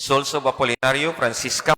Souls of Apolinario, Francisca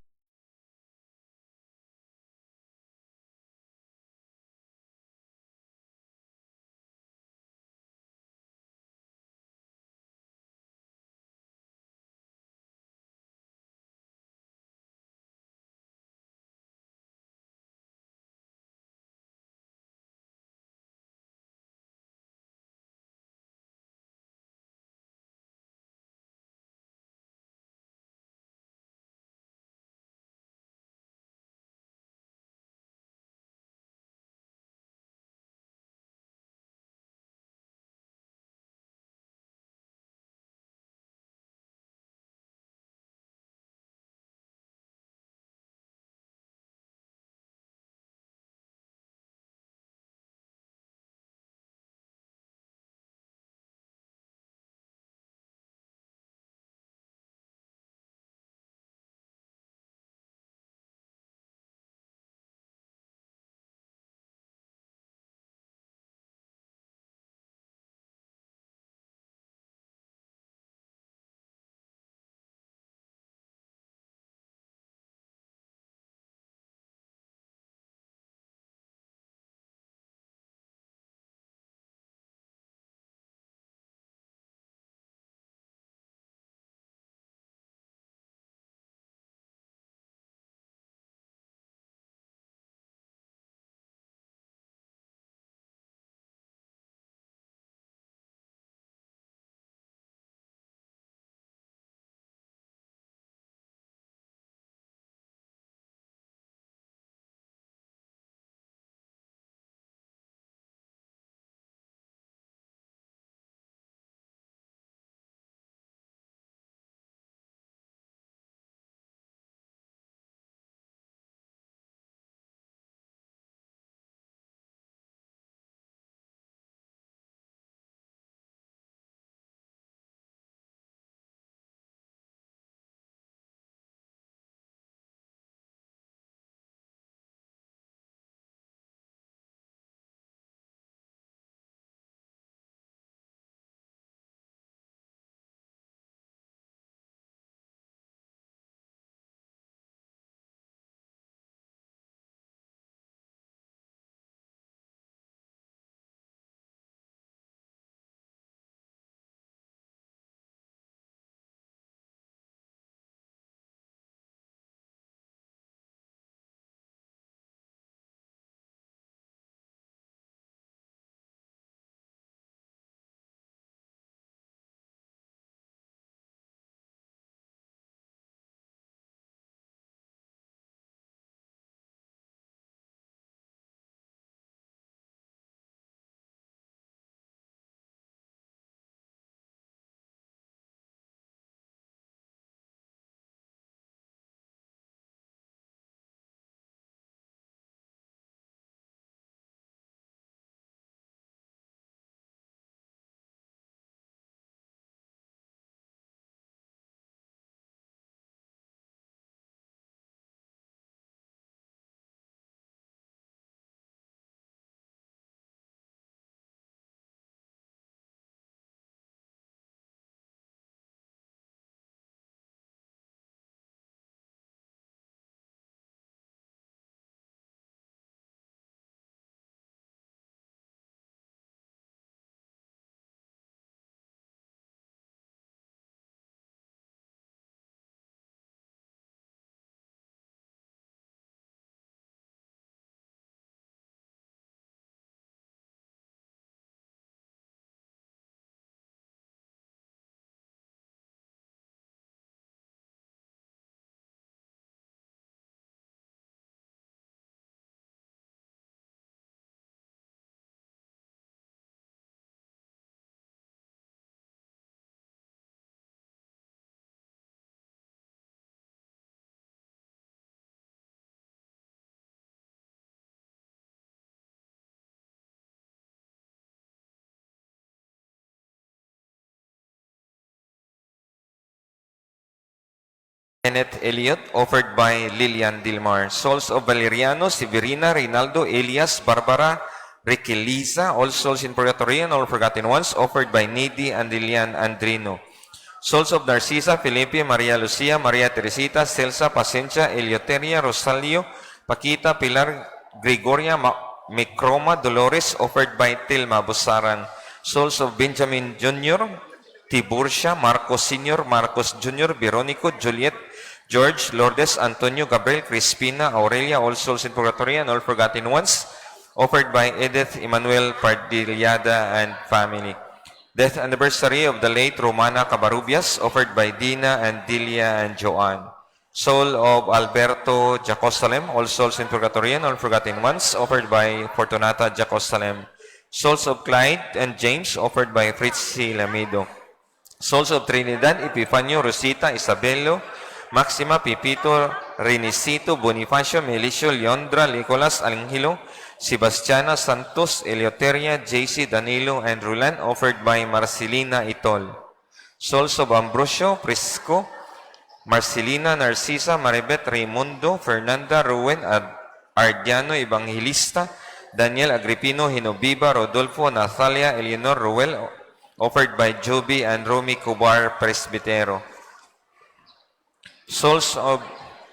Kenneth Elliot, offered by Lilian Dilmar. Souls of Valeriano, Severina, Reynaldo, Elias, Barbara, Ricky Liza, all souls in purgatory and all forgotten ones, offered by Nady and Lilian Andrino. Souls of Narcisa, Felipe, Maria Lucia, Maria Teresita, Celsa, Pacencia, Eleuteria, Rosalio, Paquita, Pilar, Gregoria, Microma, Dolores, offered by Tilma Busaran. Souls of Benjamin Jr., Tiburcia, Marcos Sr., Marcos Jr., Veronico, Juliet, George, Lourdes, Antonio, Gabriel, Crispina, Aurelia, all souls in purgatory and all forgotten ones, offered by Edith Emmanuel Pardillada and family. Death anniversary of the late Romana Cabarubias, offered by Dina and Delia and Joanne. Soul of Alberto Jacosalem, all souls in purgatory and all forgotten ones, offered by Fortunata Jacosalem. Souls of Clyde and James, offered by Fritzi Lamido. Souls of Trinidad, Epifanio, Rosita, Isabelo, Maxima, Pipito, Renicito, Bonifacio, Melicio, Leondra, Nicolas, Angelo, Sebastiana, Santos, Eleuteria, JC, Danilo, and Rulan, offered by Marcelina Itol. Souls of Ambrosio, Prisco, Marcelina, Narcisa, Maribet, Raimundo, Fernanda, Ruwen, Ardiano, Evangelista, Daniel, Agripino, Hinobiba, Rodolfo, Nathalia, Eleanor, Ruel, offered by Joby and Romy Cubar, Presbitero. Souls of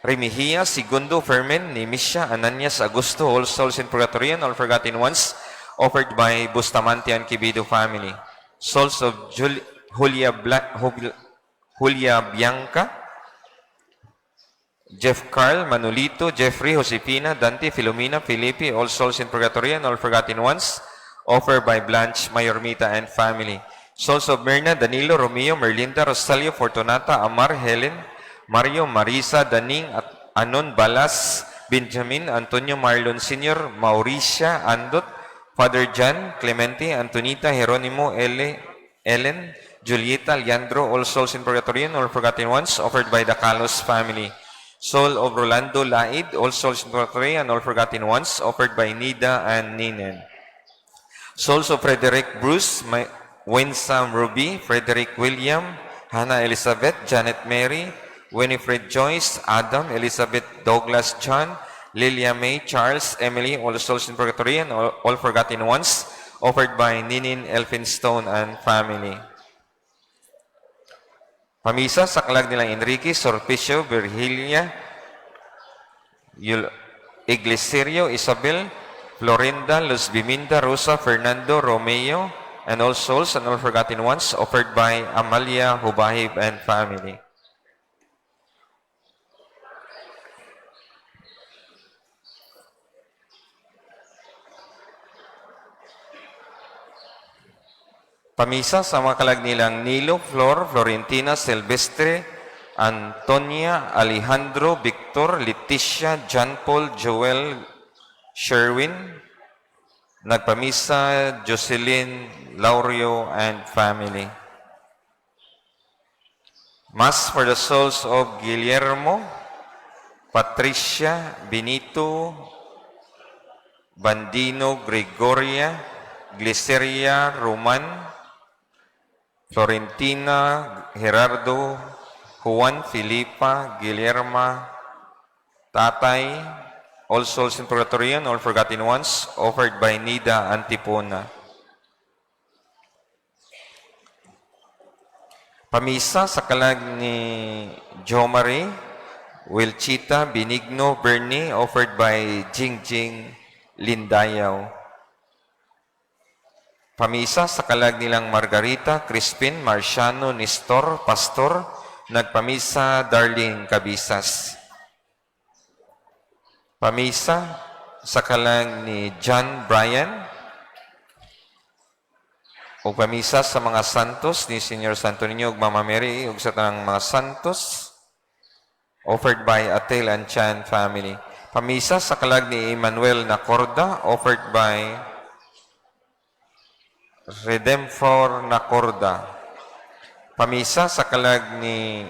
Remihia, Segundo, Fermin, Nemisha, Ananias, Augusto, all souls in purgatory and all forgotten ones, offered by Bustamante and Kibido family. Souls of Julia Bianca, Jeff Carl, Manolito, Jeffrey, Josefina, Dante, Filomena, Felipe, all souls in purgatory and all forgotten ones, offered by Blanche, Mayormita, and family. Souls of Mirna, Danilo, Romeo, Merlinda, Rosalio, Fortunata, Amar, Helen, Mario, Marisa, Daning, Anon, Balas, Benjamin, Antonio, Marlon Sr., Mauricia, Andot, Father John, Clemente, Antonita, Jeronimo, Ellen, Julieta, Leandro, all souls in purgatory and all forgotten ones, offered by the Calos family. Soul of Rolando Laid, all souls in purgatory and all forgotten ones, offered by Nida and Ninen. Souls of Frederick Bruce, Winsam Ruby, Frederick William, Hannah Elizabeth, Janet Mary, Winifred Joyce, Adam, Elizabeth, Douglas John, Lilia May, Charles, Emily, all souls in purgatory and all forgotten ones, offered by Ninin Elphinstone and family. Pamisa sa kalag nilang Enrique, Sorpicio, Virgilia, Iglesirio, Isabel, Florinda, Luz Biminda, Rosa, Fernando, Romeo, and all souls and all forgotten ones, offered by Amalia, Hubahib, and family. Pamisa sa mga kalag nilang Nilo, Flor, Florentina, Silvestre, Antonia, Alejandro, Victor, Leticia, John Paul, Joel, Sherwin, nagpamisa, Jocelyn, Laurio, and family. Mass for the souls of Guillermo, Patricia, Benito, Bandino, Gregoria, Gliceria, Roman, Florentina, Gerardo, Juan, Filipa, Guillerma, Tatay, all souls in purgatory and all forgotten ones, offered by Nida Antipona. Pamisa sa kalag ni Jo Marie, Wilchita, Benigno, Bernie, offered by Jingjing Lindayaw. Pamisa sa kalag nilang Margarita, Crispin, Marciano, Nestor, Pastor, nagpamisa Darlene Cabisas. Pamisa sa kalag ni John Bryan, o pamisa sa mga santos ni Senior Santo Niño ug Mama Mary ug sa tanang mga santos, offered by Atel and Chan family. Pamisa sa kalag ni Emmanuel Nacorda, offered by Redemptor Nacorda. Pamisa sa kalag ni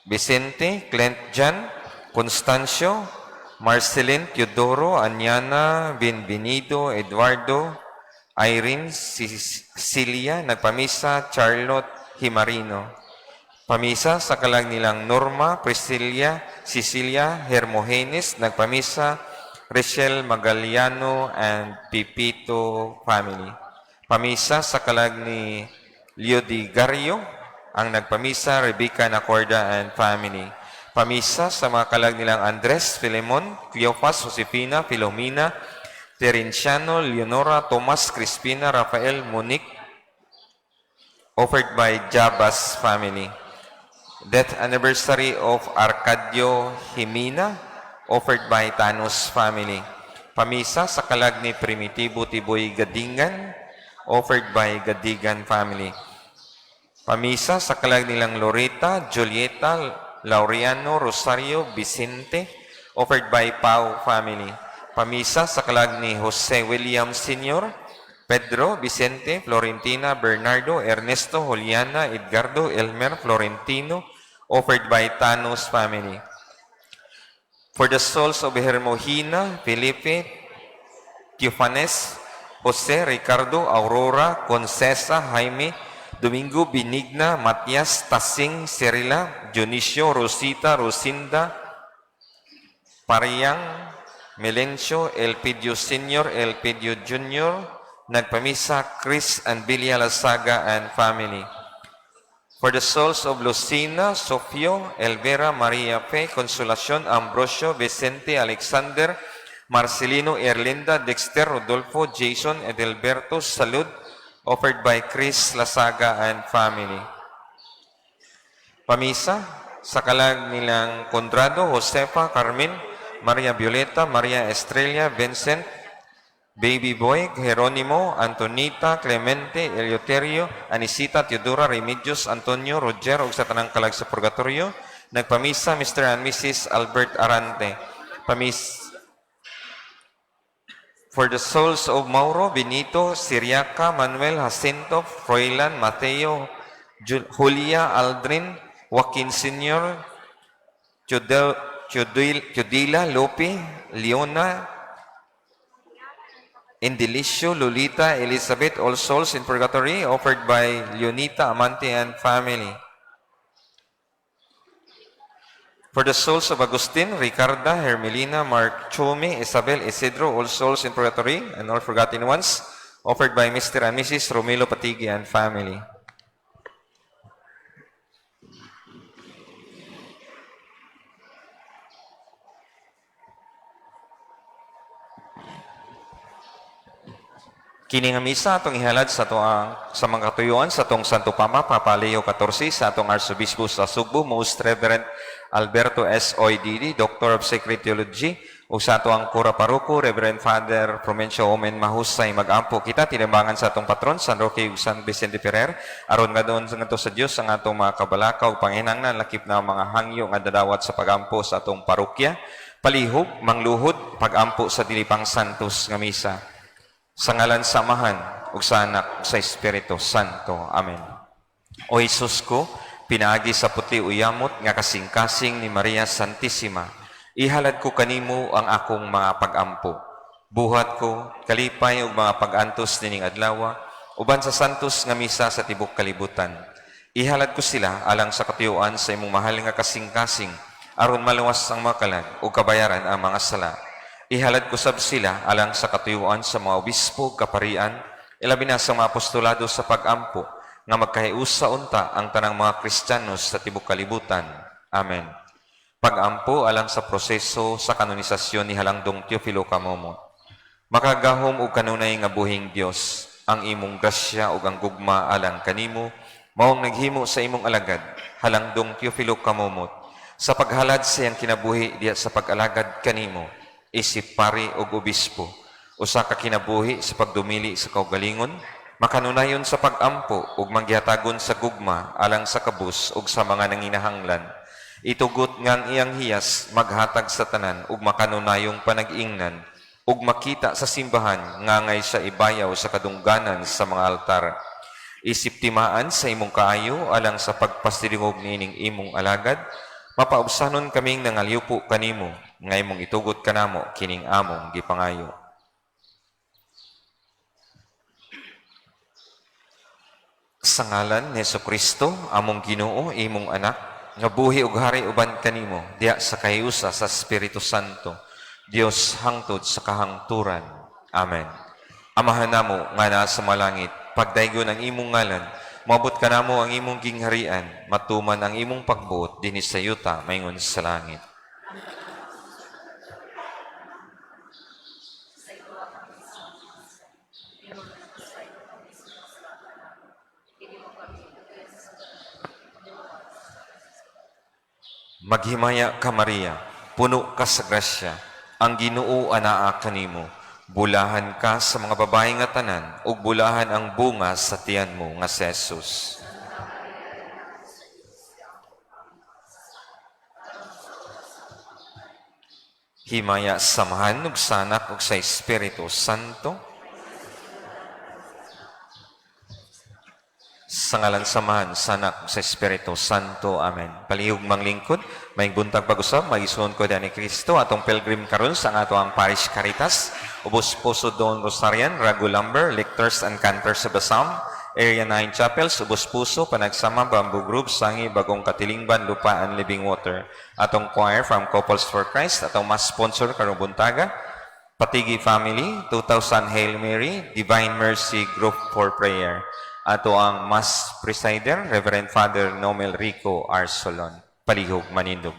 Vicente, Clint Jan, Constancio, Marcelin, Teodoro, Anyana, Benvenido, Eduardo, Irene, Cecilia, nagpamisa, Charlotte Himarino. Pamisa sa kalag nilang Norma, Priscilla, Cecilia, Hermogenes, nagpamisa, Rachel Magaliano, and Pipito family. Pamisa sa kalag ni Leodigario, Ang nagpamisa, Rebecca Nacorda and family. Pamisa sa mga kalag nilang Andres, Filemon, Cleopas, Josefina, Filomena, Terenciano, Leonora, Tomas, Crispina, Rafael, Monique, offered by Jabas family. Death anniversary of Arcadio Jimena, offered by Tanos family. Pamisa sa kalag ni Primitibo Tiboy Gadingan, offered by Gadigan family. Pamisa sa kalag nilang Loreta, Julieta, Laureano, Rosario, Vicente, offered by Pau family. Pamisa sa kalag ni Jose William Sr., Pedro, Vicente, Florentina, Bernardo, Ernesto, Juliana, Edgardo, Elmer, Florentino, offered by Tanos family. For the souls of Hermogina, Felipe, Teufanes, Jose, Ricardo, Aurora, Concesa, Jaime, Domingo, Benigna, Matias, Tasing, Cirila, Dionisio, Rosita, Rosinda, Pariang, Melencio, Elpidio Sr., Elpidio Jr., nagpamisa, Chris and Bilia Lasaga and family. For the souls of Lucina, Sofio, Elvera, Maria Fe, Consolacion, Ambrosio, Vicente, Alexander, Marcelino, Erlinda, Dexter, Rodolfo, Jason, Edelberto, Salud, offered by Chris Lasaga and family. Pamisa sa kalag nilang Condrado, Josefa, Carmen, Maria Violeta, Maria Estrella, Vincent, Baby Boy, Jeronimo, Antonita, Clemente, Eleuterio, Anisita, Teodora, Remedios, Antonio, Roger, ug sa tanang kalag sa purgatorio. Nagpamisa, Mr. and Mrs. Albert Arante. For the souls of Mauro, Benito, Siriaca, Manuel, Jacinto, Froilan, Mateo, Julia, Aldrin, Joaquin Sr., Chodila, Lope, Leona, Indelicio, Lolita, Elizabeth, all souls in purgatory, offered by Leonita, Amante, and family. For the souls of Agustin, Ricarda, Hermelina, Mark Chome, Isabel, Isidro, all souls in purgatory, and all forgotten ones, offered by Mr. and Mrs. Romelo Patigi and family. Kini nga misa atong ihalad sa mga katuyuan sa atong Santo Papa, Papa Leo XIV, sa atong Arsobispo sa Sugbo, Most Reverend Alberto S. Oididi, Doctor of Sacred Theology, o sa atong Cura Parroco, Reverend Father Promencio Omen Mahusay, mag-ampo kita, tinambangan sa atong patron, San Roque ug San Vicente Ferrer, aron nga doon sa Dios ang atong mga kabalakaw, panginangnan, lakip na mga hangyo nga dadawat sa pagampo sa atong parokya, palihog, mangluhod, pagampo sa dilipang santos nga misa. Sa ngalan samahan, ug sa anak, ug sa Espiritu Santo. Amen. O Jesus ko, pinaagi sa puti uyamot nga kasing-kasing ni Maria Santissima, ihalad ko kanimo ang akong mga pagampo. Buhat ko, kalipay ug mga pag-antos nining adlaw, uban sa santos nga misa sa tibok kalibutan. Ihalad ko sila alang sa katuyuan sa imong mahal nga kasing-kasing, aron maluwas ang mga kalag ug kabayaran ang mga sala. Ihalad ko sab sila alang sa katuyuan sa mga obispo, kaparian, ilabi na sa mga apostolado sa pagampo, nga magkahiusa unta ang tanang mga Kristiyanos sa tibok kalibutan. Amen. Pagampo alang sa proseso sa kanonisasyon ni Halangdong Teofilo Kamomot. Makagahom og kanunay nga buhing Dios, ang imong grasya ug ang gugma alang kanimo, maong naghimo sa imong alagad, Halangdong Teofilo Kamomot, sa paghalad sa iyang kinabuhi diya sa pag-alagad kanimo, isip pari o obispo, usa ka kinabuhi sa pagdumili sa kaugalingon, makanunayon sa pagampo ug manggihatagon sa gugma alang sa kabus ug sa mga nanginahanglan. Itugot ngang iyang hiyas maghatag sa tanan ug makanunayong panag-ingnan ug makita sa simbahan ngangay sa ibayaw sa kadungganan sa mga altar. Isip timaan sa imong kaayo alang sa pagpasidingog nining imong alagad, mapaubsanon kaming nangalyupo kanimo, nga imong itugot kanamo kining among gipangayo. Sa ngalan ni Jesucristo, among Ginoo, imong anak, nga buhi ug hari uban kanimo, diya sa kahiusa sa Espiritu Santo, Dios hangtod sa kahangturan. Amen. Amahan namo nga naa sa malangit, pagdaygon ang imong ngalan, Mabot ka namo ang imong gingharian, matuman ang imong pagbuot dinhi sa yuta maingon sa langit. Maghimaya ka Maria, puno ka sa grasya, ang Ginoo anaa kanimo. Bulahan ka sa mga babae nga tanan, ug bulahan ang bunga sa tiyan mo nga si Jesus. Himaya samahan ug sanak ug sa Espiritu Santo. Sa ngalan samahan, sanak sa Espiritu Santo. Amen. Palihog manglingkod, may buntag pag-usab, mag-isuon ko ni Kristo, atong pilgrim karon sa ato ang Parish Caritas, Ubos Puso Don Rosarian, Ragu Lumber, Lictors and Cantors of the Psalm, Area 9 Chapels, Ubos Puso, Panagsama, Bamboo Group, Sangi, Bagong Katilingban, Lupa and Living Water. Atong choir from Couples for Christ, atong mas sponsor karong buntaga, Patigi Family, 2000 Hail Mary, Divine Mercy Group for Prayer. Ato ang Mass Presider, Reverend Father Nomel Rico Arsolon. Palihog manindog.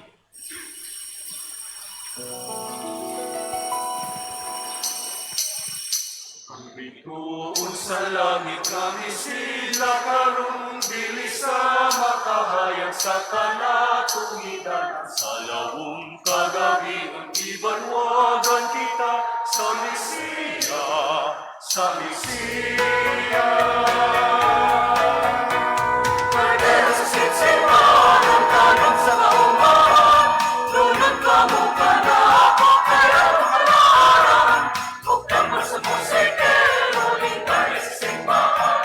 Bituon sa langit kami sila karong bilis sa makahayag sa kanatugidan. Sa lawong kagabi ang ibanwagan kita sa Mesiya, sa Mesiya. Pagdero sa sitsipan ang tanong sa kaumahan, lunod ka mo ka na ako kaya mahalaran. Huwag kang sa musike, uling tayo sa simbahan.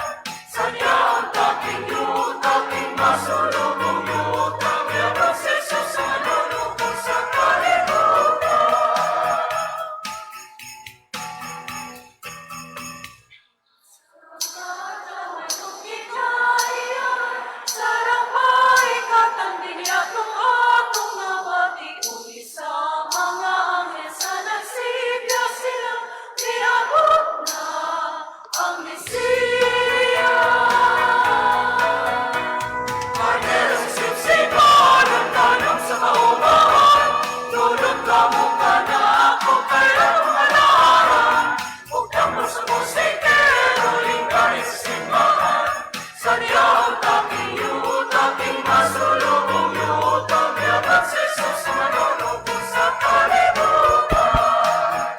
Sadya ang taking yuta, aking masulubong yuta, mayabang sa Jesus sa manunubong sa kalimutan.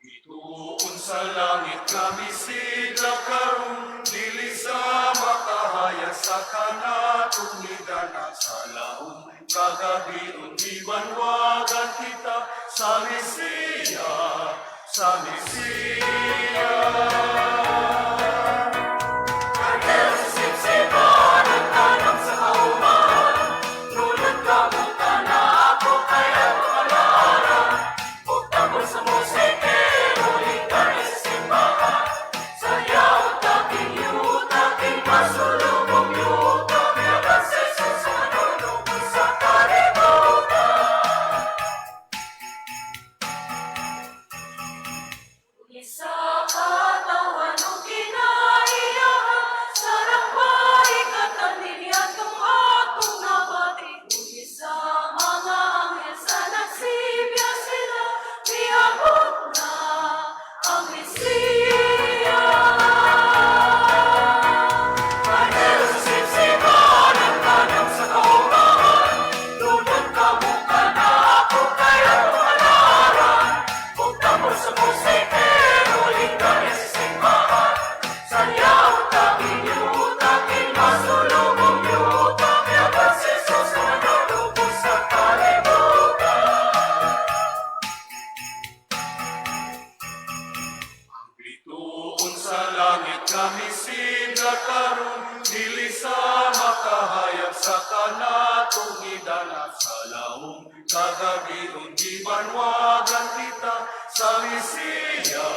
Ituon sa langit kami sigla karong dili sa makahayag sa kanatugidan at sa laong kagabi unibanwagan kita sa Mesiya, sa Mesiya. Kagel sa sipsipan ang tanong sa kaumahan, nunod ka mo ka na ako kaya mahalaran. Huwag tamo sa musike, uling tayo sa simbahan. Saya ang taking yuta, aking masulubong yuta, mayabang sa Jesus sa manunubong sa kalimutan. Isa katawan o kinaiyahan, sarang baikat ang niliyatong atong nabati. Isa mga anghel sa nagsibya sila, miabot na ang Mesiya. Pagdero sa sipsipan ang tanong sa kaumahan, lunod ka mo ka na ako kaya mahalaran. Huwag tamo sa musike, uling tayo sa simbahan. Saya ang taking yuta, aking masulubong yuta, mayabang sa Jesus sa manunubong sa kalimutan. Bituon sa langit kami sigla karon dili sa makahayag sa kanatugidan at sa laong kagabi unibanwagan kita sa Mesiya,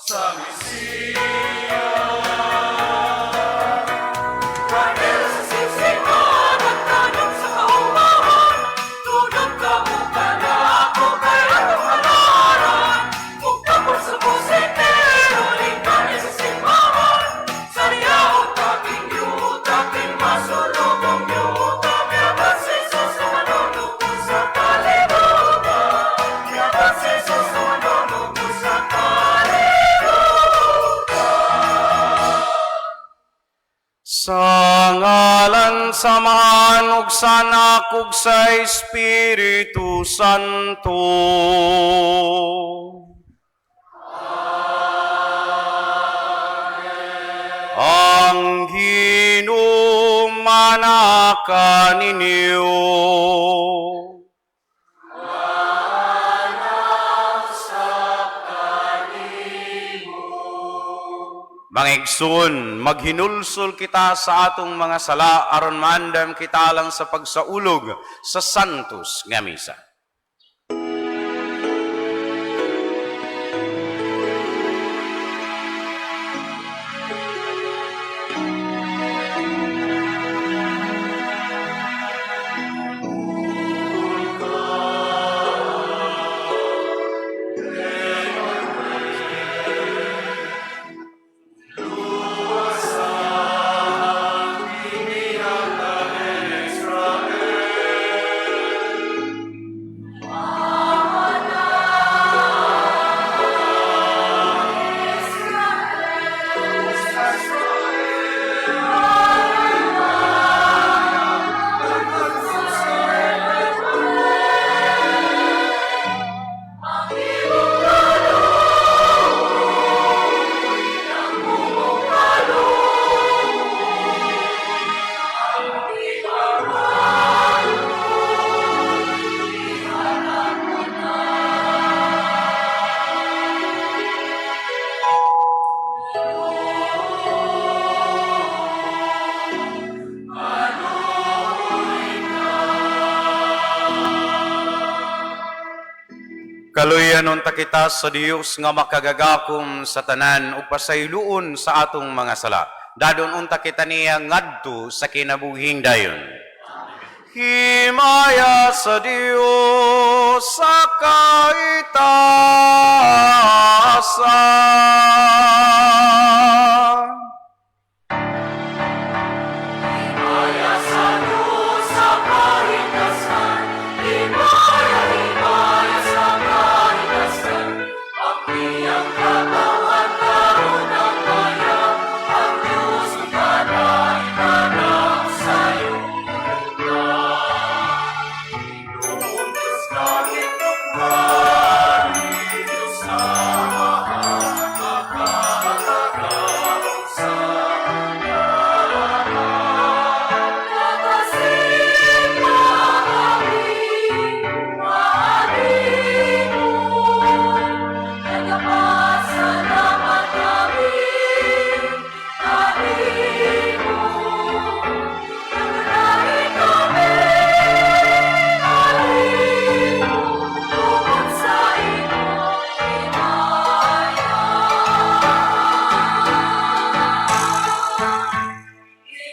sa Mesiya. Pagdero sa sipsipan ang tanong sa kaumahan, nunod ka mo ka na ako kaya mahalaran. Huwag tamo sa musike, uling tayo Sa ngalan samahan ug sa Anak ug sa Espiritu Santo. Ang hinumana ninyo. Mangigsoon, maghinulsol kita sa atong mga sala aron maandam kita lang sa pagsaulog sa santos nga misa. Kaluyan unta kita sa Dios nga makagagakom sa tanan ug pasayloon sa atong mga sala. Dadon unta kita niya ngadto sa kinabuhing dayon. Himaya sa Dios sa kaitaasan. Himaya sa Diyos sa kahitasan, himaya sa kahitasan. Ang iyang katawan karon ang maya, ang Diyos ang kanay-kanang sa'yo. Noong Diyos kahit nagmari, Diyos na mahal, makakagawang sa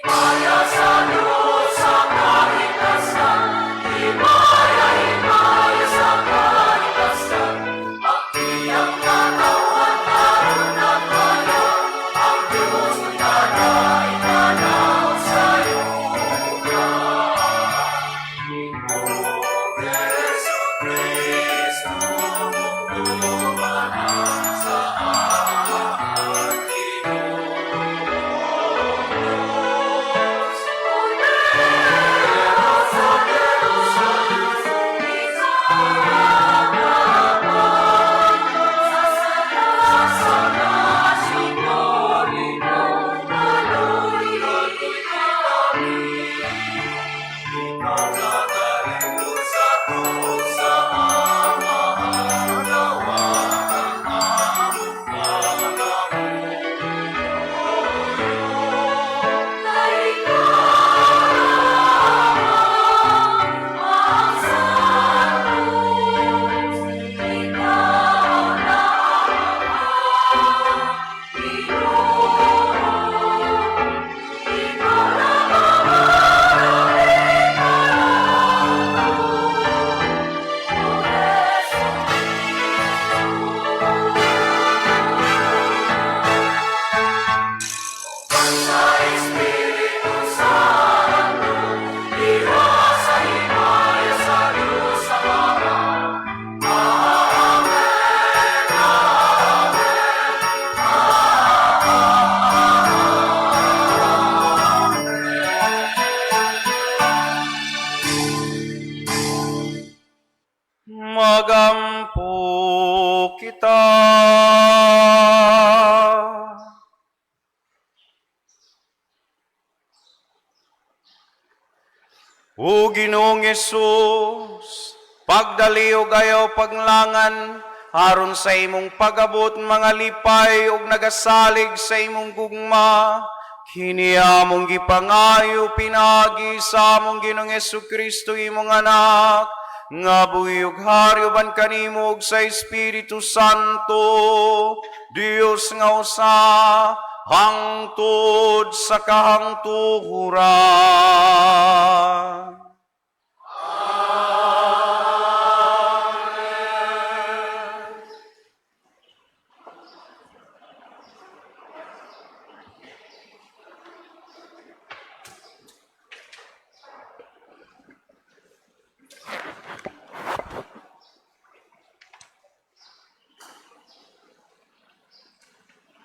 Himaya sa Diyos sa kahitasan, himaya sa kahitasan. Ang iyang katawan karon ang maya, ang Diyos ang kanay-kanang sa'yo. Ginoo Jesu Cristo, tumubanan sa O Ginoong Yesus, pagdaliog ayaw paglangan, aron sa imong pagabot mga lipay ug nagasalig sa imong gugma, kini among gipangayo pinagi sa among Ginoong Jesucristo imong anak, nga buyog haryo ban kanimo ug sa Espiritu Santo, Dios nga usa, hangtod sa kahangturan.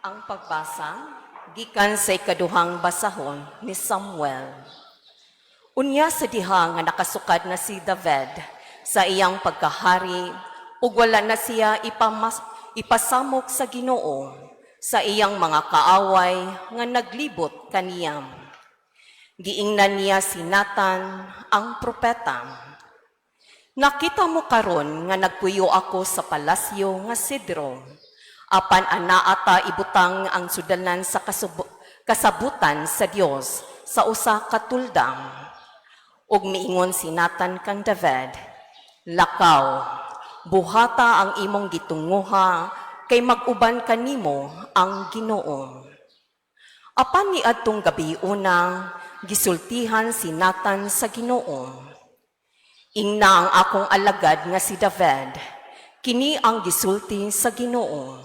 Ang pagbasa, gikan sa ikaduhang basahon ni Samuel. Unya sa diha nga nakasukad na si David sa iyang pagkahari, ug wala na siya ipasamok sa Ginoo sa iyang mga kaaway nga naglibot kaniyam. Giingnan niya si Nathan ang propeta. Nakita mo karon nga nagpuyo ako sa palasyo nga Sidro, apan anaata ibutang ang sudanan sa kasabutan sa Dios sa usa ka tuldang. Ug miingon si Nathan kang David, lakaw, buhata ang imong gitunguha kay mag-uban kanimo ang Ginoo. Apan niadtong gabi una, gisultihan si Nathan sa Ginoo. Ingna ang akong alagad nga si David, kini ang gisulti sa Ginoo.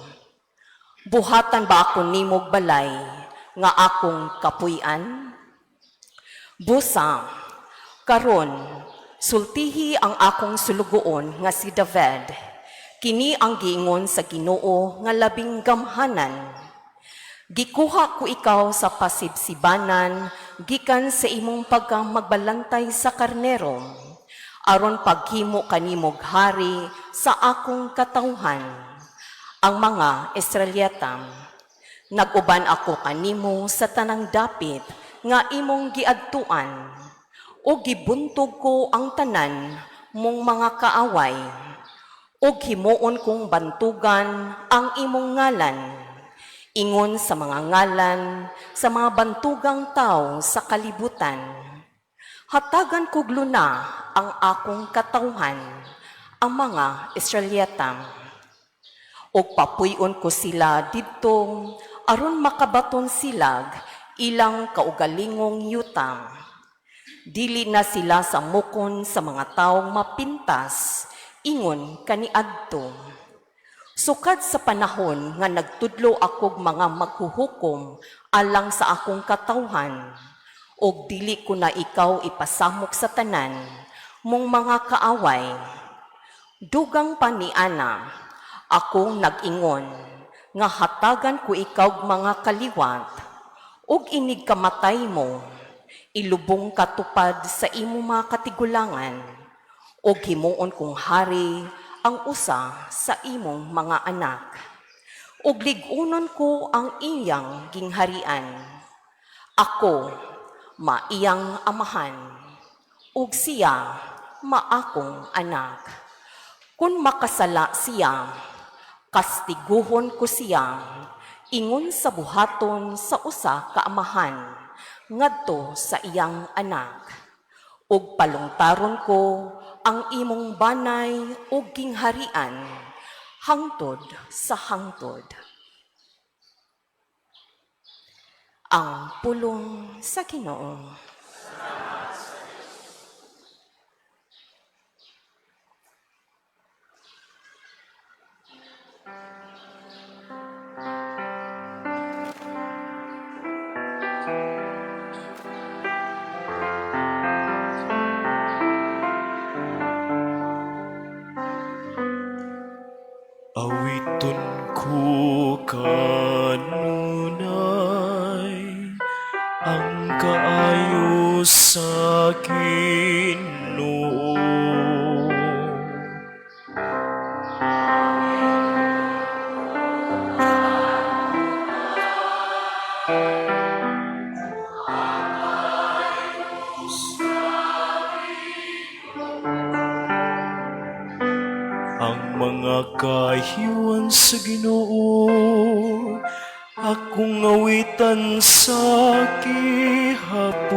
Buhatan ba ako nimog balay nga akong kapuy-an? Busa, karon sultihi ang akong sulugoon nga si David. Kini ang giingon sa Ginoo nga labing gamhanan. Gikuha ko ikaw sa pasibsibanan gikan sa imong pagkamagbalantay sa karnero, aron paghimo kanimog hari sa akong katawhan. Ang mga Israelita, nag-uban ako kanimo sa tanang dapit nga imong giadtuan, o gibuntog ko ang tanan mong mga kaaway, o himuon kong bantugan ang imong ngalan, ingon sa mga ngalan sa mga bantugang tao sa kalibutan. Hatagan kog luna ang akong katawhan, ang mga Israelita. O papuyon ko sila didto, aron makabaton silag ilang kaugalingong yuta. Dili na sila sa mukon sa mga taong mapintas, ingon kaniadto. Sukad sa panahon nga nagtudlo akog mga maghuhukom alang sa akong katawhan, og dili ko na ikaw ipasamok sa tanan mong mga kaaway. Dugang pa ni Ana, ako nag-ingon, nga hatagan ko ikaw mga kaliwat, ug inig kamatay mo, ilubong katupad sa imo mga katigulangan, ug himuon kong hari ang usa sa imong mga anak. Ug ligunon ko ang iyang gingharian. Ako, maiyang amahan, ug siya, maakong anak. Kung makasala siya, kastiguhon ko siya, ingon sa buhaton sa usa ka amahan, ngadto sa iyang anak. Ug palungtaron ko ang imong banay ug gingharian, hangtod sa hangtod. Ang pulong sa Ginoo. Awiton ko kanunay ang kaayo sa Ginoo. mga kahiwan sa Ginoo, akong awitan sa gihapon.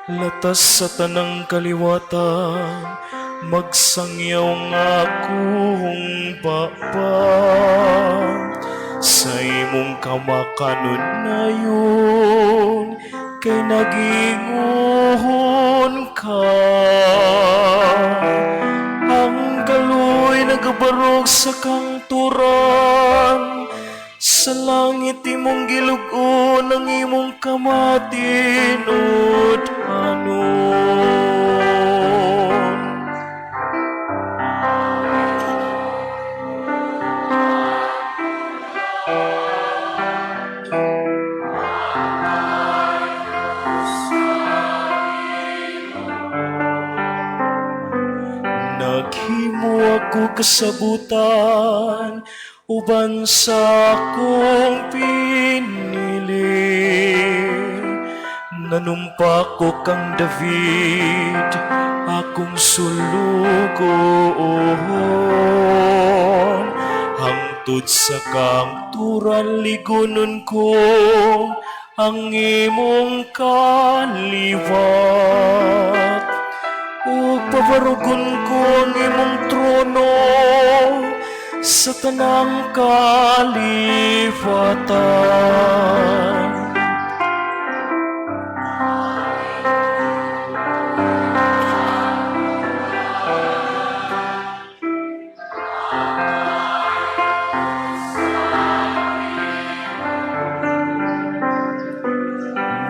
Latas sa tanang kaliwatan, magsangyaw nga akong papa. Sa imong kamakanon na yun, kay naginguhon ka. Ang kaloy nagabarog sa kangturan, sa langit imong gilugon ang imong kamatinod anon. Naghimo ako kasabutan, uban sa akong pinili. Nanumpa ko kang David, akong sulugoon. Hangtod sa kangturan ligonon ko, ang imong kaliwat. O pabarugon ko ang imong trono sa tanang kalipatan.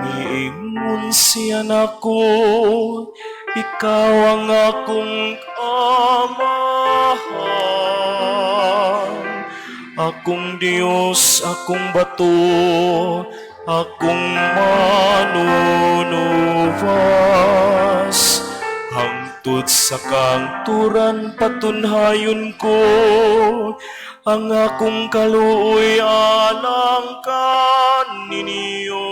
Niingon siya nako, ikaw ang akong amahan. Akong Diyos, akong bato, akong manunubas. Hangtod sa kangturan patunhayon ko, ang akong kaluoy alang kaninyo.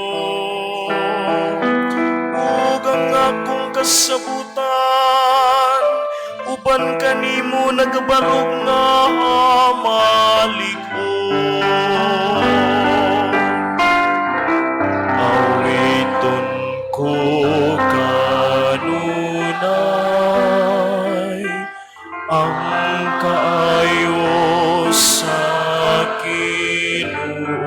Ug ang akong kasabutan, uban kanimo nagabarog nga amalikon. Awiton ko kanunay ang kaayo sa Ginoo.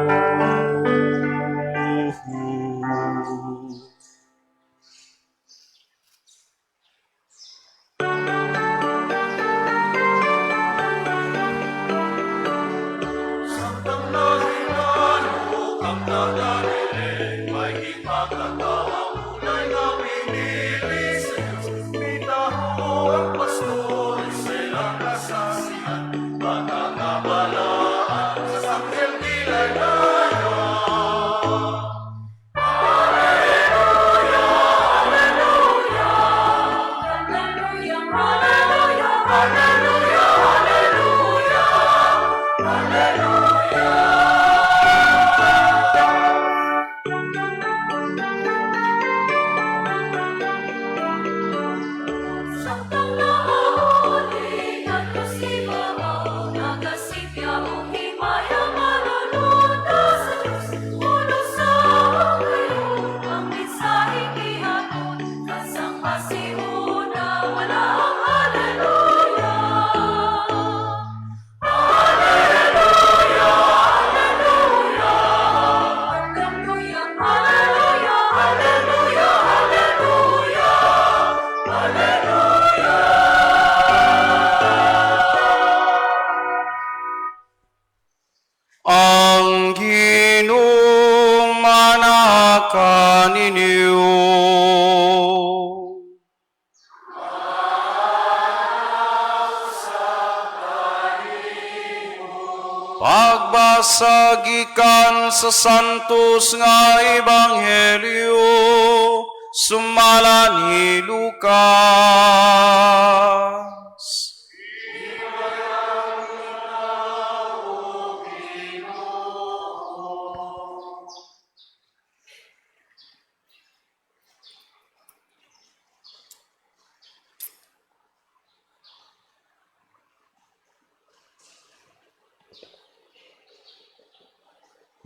Ang Ginoong manaka ninyo. Pagbasa gikan sa santos nga ebanghelyo sumala ni Lucas.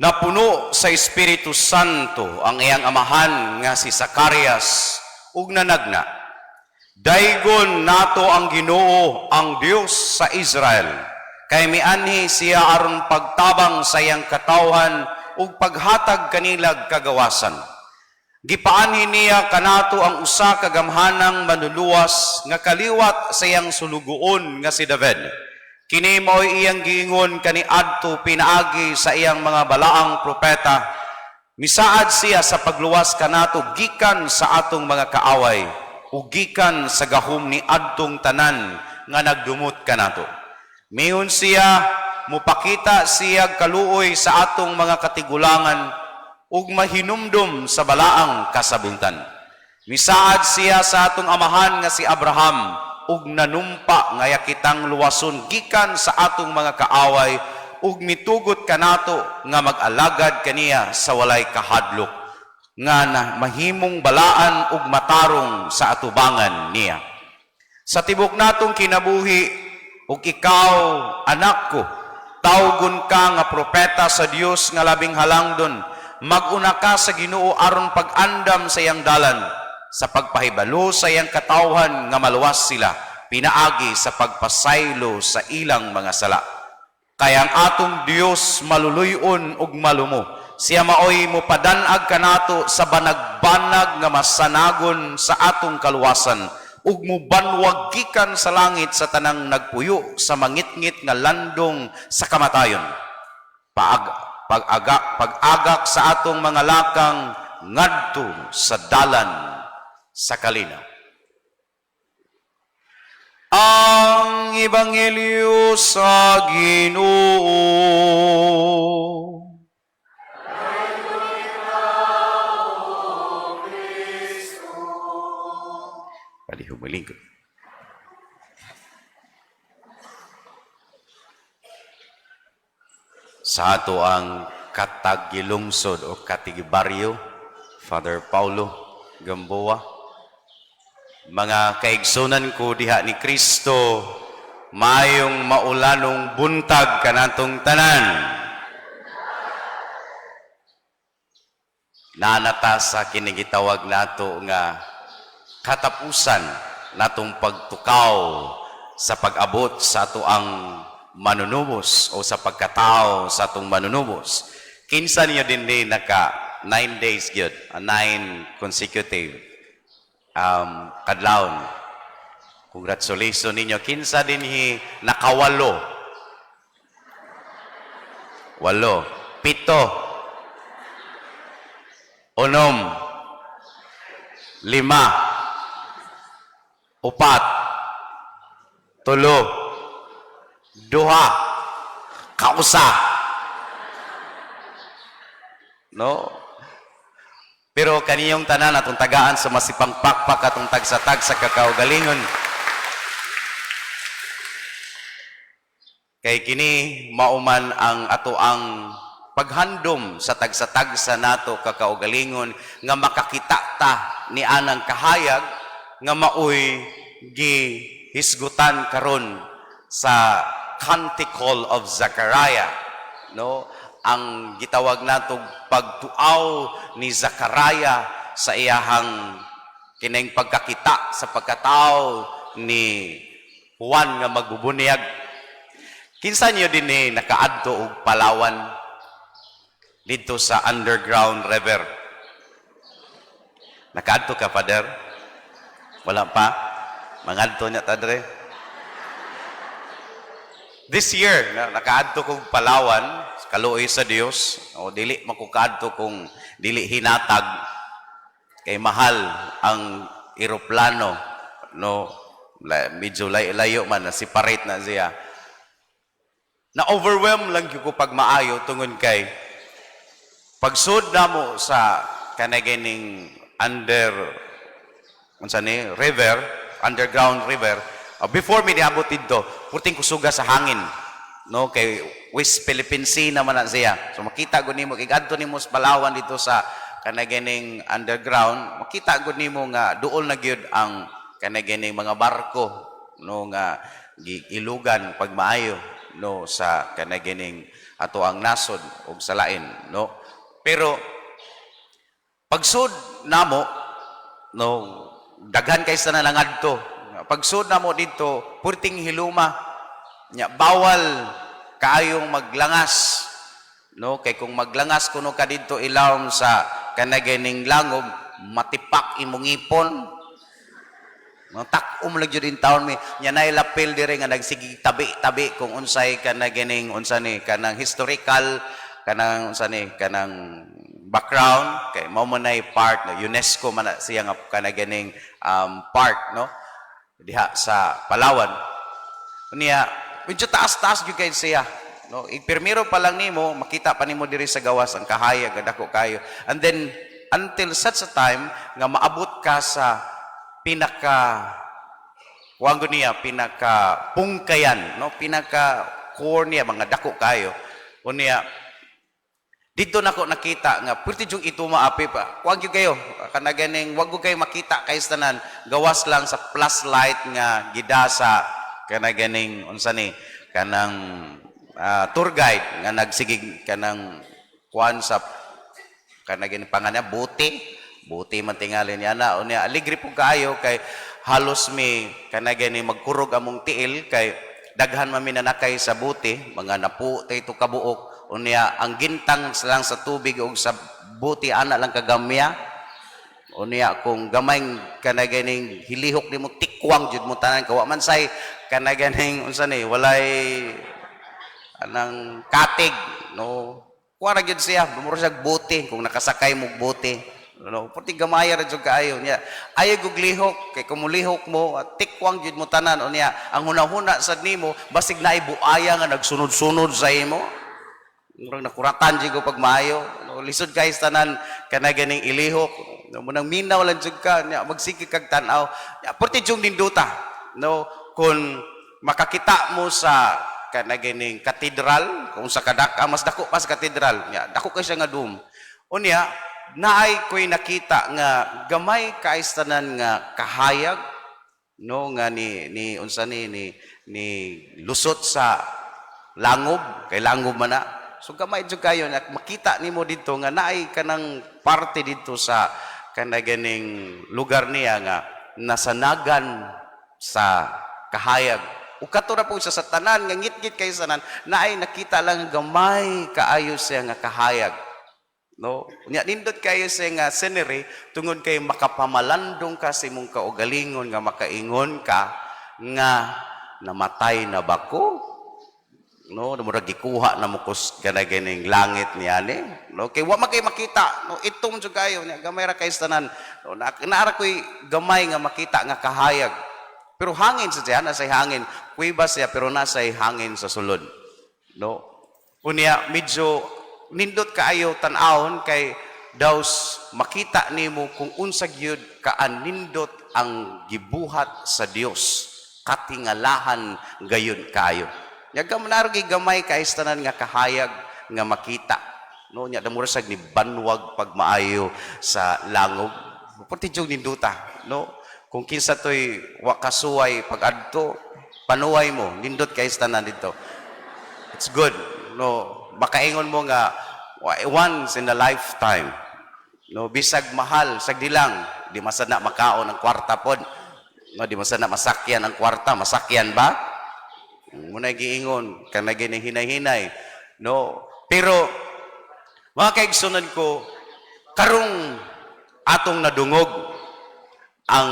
Napuno sa Espiritu Santo ang iyang amahan nga si Zacarias ug nanagna. Daygon nato ang Ginoo ang Dios sa Israel. Kay mianhi siya aron pagtabang sa iyang katawhan ug paghatag kanilag kagawasan. Gipaanhi niya kanato ang usa ka gamhanang manluluwas nga kaliwat sa iyang sulugoon nga si David. Kini mao'y iyang giingon kaniadto pinaagi sa iyang mga balaang propeta. Misaad siya sa pagluwas kanato gikan sa atong mga kaaway ug gikan sa gahom ni adtong tanan nga nagdumot kanato. Miyon siya mupakita siya kaluoy sa atong mga katigulangan ug mahinumdum sa balaang kasabuntan. Misaad siya sa atong amahan nga si Abraham ug nanumpa nga yakitang luwason gikan sa atong mga kaaway ug mitugot kanato nga mag-alagad kaniya sa walay kahadlok nga na mahimong balaan ug matarong sa atubangan niya. Sa tibok natong kinabuhi ug ikaw anak ko, tawgon ka nga propeta sa Dios nga labing halangdon, mag-una ka sa Ginoo aron pag-andam sa iyang dalan, sa pagpahibalo sa iyang katawhan nga maluwas sila, pinaagi sa pagpasaylo sa ilang mga sala. Kaya ang atong Dios maluluyon ug malumo, siya maoy mo padanag kanato sa banag-banag nga masanagon sa atong kaluwasan, ug mo banwag gikan sa langit sa tanang nagpuyo sa mangitngit nga landong sa kamatayon. Pag-agak sa atong mga lakang ngadto sa dalan sa kalinaw. Ang Ebanghelyo sa Ginoo. Palihumaling ko. Sa ato ang katagilungsod o katigibaryo, Father Paulo Gamboa, mga kaigsunan ko diha ni Kristo, mayong maulanong buntag kanatong tanan. Nanata sa kinigitawag nato nga katapusan natong pagtukaw sa pag-abot sa ato ang manunubos o sa pagkatao sa atong manunubos. Kinsa niyo din naka 9 days gyud, 9 consecutive kadlawon. Congratulations ninyo. Kinsa din nakawalo? 8, 7, 6, 5, 4, 3, 2, kausa. No? Pero kaniyong tanan atong tagaan sa masipang pakpak atong tagsatag sa kakaugalingon. Kay kini mauman ang ato ang paghandom sa tagsatagsa nato kakaugalingon nga makakita ta ni anang kahayag nga maoy gihisgutan karon sa Canticle of Zechariah, no? Ang gitawag natong pagtuaw ni Zechariah sa iyahang kining pagkakita sa pagkatao ni Juan nga magbubunyag. Kinsa niyo din nakaadto og Palawan dito sa underground river? Nakaadto ka, Father? Wala pa? Mangadto niya tadre. This year, nakaadto kong Palawan, kaluoy sa Dios, o dili makukaadto kung dili hinatag, kay mahal ang eroplano, no? Medyo layo man, separate na siya. Na-overwhelm lang ko pag maayo tungod kay pagsud na mo sa kanagining underground river, before mi niabot dito, purting kusuga sa hangin, no? Kay West Philippine Sea naman na siya. So makita gud nimo kay adto nimo sa Palawan dito sa kanagining underground, makita gud nimo nga duol na gyud ang kanagining mga barko, no, nga ilugan pag maayo, no, sa kanagining ato ang nasod ug salain, no? Pero pagsud namo, no, daghan kay sa nalangadto. Pagsud namo dito, purting hiluma. Nya bawal kaayong maglangas, no? Kay kung maglangas kuno ka dito ilawom sa kanaganing langob, matipak imong ipon. No, takom lang jud in taon mi. Nya nay lapil dire nga nagsigi tabi-tabi kung unsay kanaganing unsa ni kanang historical kanang unsa ni kanang background kay mao man nay part na UNESCO man na siya nga kanaganing part, no? Diha sa Palawan. Unya medyo taas-taas gyud kay siya, no? Igpirmiro pa lang nimo makita pa nimo diri sa gawas ang kahayag nga dako kayo. And then until such a time nga maabot ka sa pinaka kuwango niya pinaka pungkayan, no? Pinaka core niya mga dako kayo. Unya dito nako nakita nga pwede jung ituma api pa. Kuwag gyud kayo kanaganing wag ko kayo makita kay tanan gawas lang sa plus light nga gidasa kanaganing unsa ni kanang tour guide nga nagsigig kanang kuan sa kanaganing panganya buti man tingali niya na unya aligri po kaayo kay halos mi kanaganing magkurog among tiil kay daghan man minanakay sa buti mga napu ito kabuok unya ang gintang lang sa tubig ug sa buti ana lang kagamya unya kung gamay kanaganing hilihok nimo tikwang jud mo tanan kawa man say kanaganing unsa ni walay anang katig, no? Kuha ra gyud siya bumuro sa buti kung nakasakay mo buti, no? Puti gamaya ra jud kaayo niya ayo gug lihok kay kung mulihok mo tikwang jud mo tanan unya ang hunahuna sad nimo basig naay buaya nga nagsunod-sunod sa imo. Murag nakuratan jud ko pag maayo, no? Lisod guys tanan kanaganing ilihok, no? Munang minaw lang jud ka nya magsige kag tan-aw. Puti jung ninduta, no? Kung makakita mo sa kanaganing katedral kung sa kadaka mas dako pa sa katedral nya dako kay siya nga dum. Unya naay ko'y nakita nga gamay kaistanan nga kahayag, no, nga ni unsa ni lusot sa langob kay langob man na. So gamay jud kayo na makita nimo dito nga naay kanang parte dito sa kanaganing lugar niya nga nasanagan sa kahayag. O katura po siya sa tanan nga ngit-ngit kayo sa tanan naay nakita lang gamay kaayo siya nga kahayag. No, nya nindot kayo sa nga scenery tungod kay makapamalandong ka sa imong kaugalingon nga makaingon ka nga namatay na bako, no, murag gikuha na mo kus kanaganing langit niani, no, kay wa man kay makita, no, itong jud kayo nya gamay ra kay tanan, no, naara koy gamay nga makita nga kahayag pero hangin sa diyan nasa hangin kuiba siya pero nasa hangin sa sulod, no. Unya medyo nindot kaayo tan-awon kay daws makita nimo kung unsa gyud kaan nindot ang gibuhat sa Dios katingalahan gayon kaayo. Nya gamnar gamay kay tanan nga kahayag nga makita, no, nya damura sag ni banwag pag maayo sa langob. Puti jud ninduta, no. Kung kinsa toy wa kasuway pag adto panuway mo nindot kay tanan dito. It's good, no. Makaingon mo nga once in a lifetime, no, bisag mahal sag dilang di masana makaon ang kwarta pod, no, di masana masakyan ang kwarta, masakyan ba muna giingon kana gini hinay-hinay, no. Pero mga kaigsunan ko karong atong nadungog ang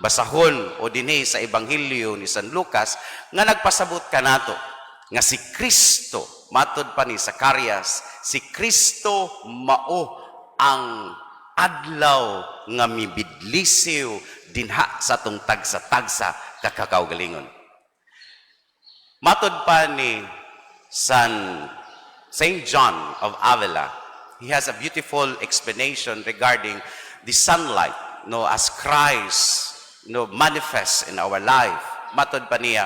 basahon o dinhi sa ebanghelyo ni San Lucas nga nagpasabot kanato nga si Kristo matod pa ni Zacarias, si Kristo mao ang adlaw nga mibidlisiw dinha sa tong tagsa-tagsa kakakaugalingon. Matod pa ni Saint John of Avila, he has a beautiful explanation regarding the sunlight, no, as Christ, no, manifests in our life. Matod pa niya,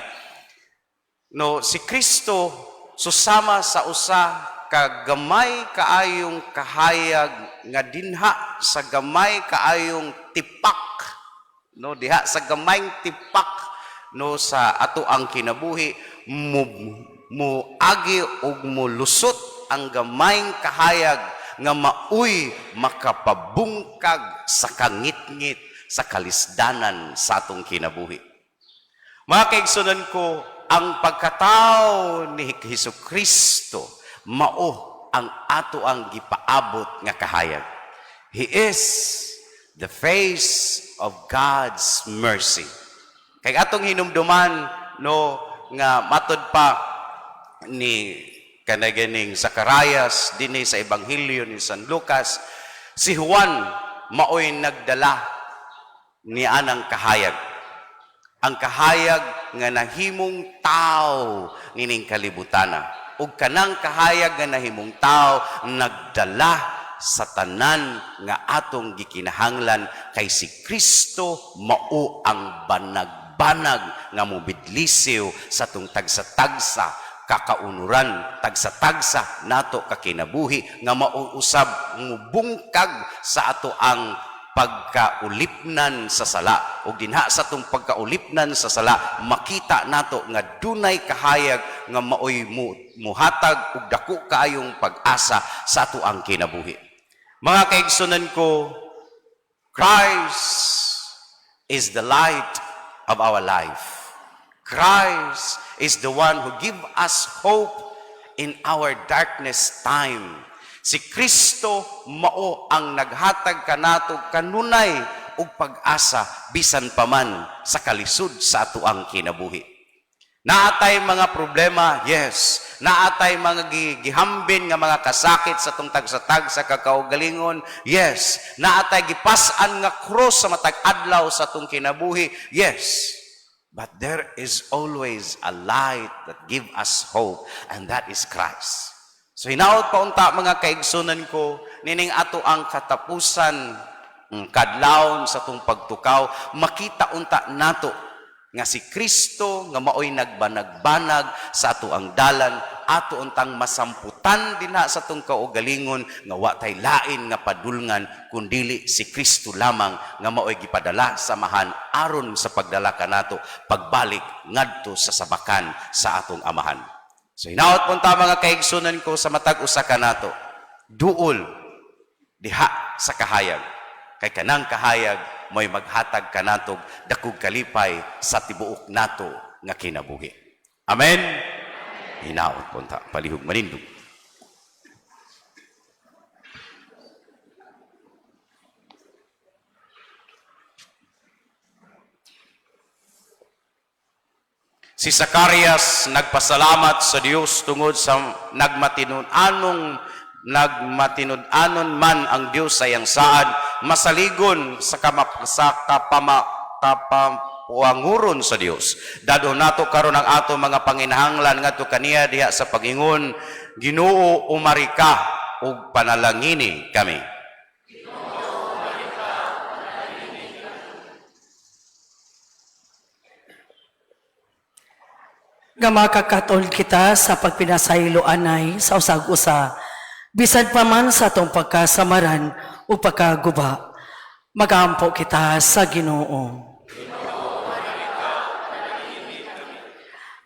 no, si Kristo susama sa usa ka gamay kaayong kahayag nga dinha sa gamay kaayong tipak, no, diha sa gamayng tipak, no, sa ato ang kinabuhi muagi ug mulusot ang gamayng kahayag nga maoy makapabungkag sa kangit-ngit sa kalisdanan sa atong kinabuhi. Mga kaigsunan ko, ang pagkatao ni Hesukristo mao ang ato ang gipaabot nga kahayag. He is the face of God's mercy. Kay atong hinumduman no nga matod pa ni kanaganing Zacarias dinhi sa Ebanghelyo ni San Lucas, si Juan maoy nagdala ni anang kahayag. Ang kahayag nga nahimong tao nining kalibutana. Ug kanang kahayag nga nahimong tao nagdala sa tanan nga atong gikinahanglan kay si Kristo mao ang banag-banag nga mobidlisiw sa tung tagsa-tagsa kakaunuran, tagsa-tagsa nato kakinabuhi nga mauusab mubungkag sa ato ang pagkaulipnan sa sala. O dinha sa tong pagkaulipnan sa sala, makita nato nga dunay kahayag nga maoy muhatag og dako kaayong pag-asa sa ato ang kinabuhi. Mga kaigsunan ko, Christ is the light of our life. Christ is the one who give us hope in our darkness time. Si Kristo mao ang naghatag kanato kanunay ug pag-asa bisan pa man sa kalisod sa ato ang kinabuhi. Naatay mga problema, yes. Naatay mga gihambin nga mga kasakit sa tong tagsa-tag sa kakaugalingon, yes. Naatay gipas-an nga krus sa matag adlaw sa tong kinabuhi, yes. But there is always a light that give us hope, and that is Christ. So hinaot pa unta mga kaigsunan ko, nining ato ang katapusan, kadlawon sa tong pagtukaw, makita unta nato nga si Kristo nga maoy nagbanag-banag sa ato ang dalan, ato untang masamputan dinha sa tong kaugalingon nga wa tay lain nga padulngan kundili si Kristo lamang nga maoy gipadala samahan aron sa pagdala kanato pagbalik ngadto sa sabakan sa atong amahan. So hinaot punta mga kaigsunan ko sa matag usa kanato, duol diha sa kahayag. Kay kanang kahayag mo'y maghatag kanatog dakog kalipay sa tibuok nato nga kinabuhi. Amen. Hinaot punta palihog manindog. Si Zacarias nagpasalamat sa Dios tungod sa nagmatinud-anon man ang Dios sa iyang saad, masaligon sa kapamanguron sa Dios. Dadon nato karon ang ato mga panginahanglan ngadto kaniya diha sa pagingon, Ginoo umari ka ug panalangini kami. Nga makakatol kita sa pagpinasaylo anay sa usag-usa, bisan pa man sa atong pagkasamaran o pagkaguba, magampo kita sa Ginoo.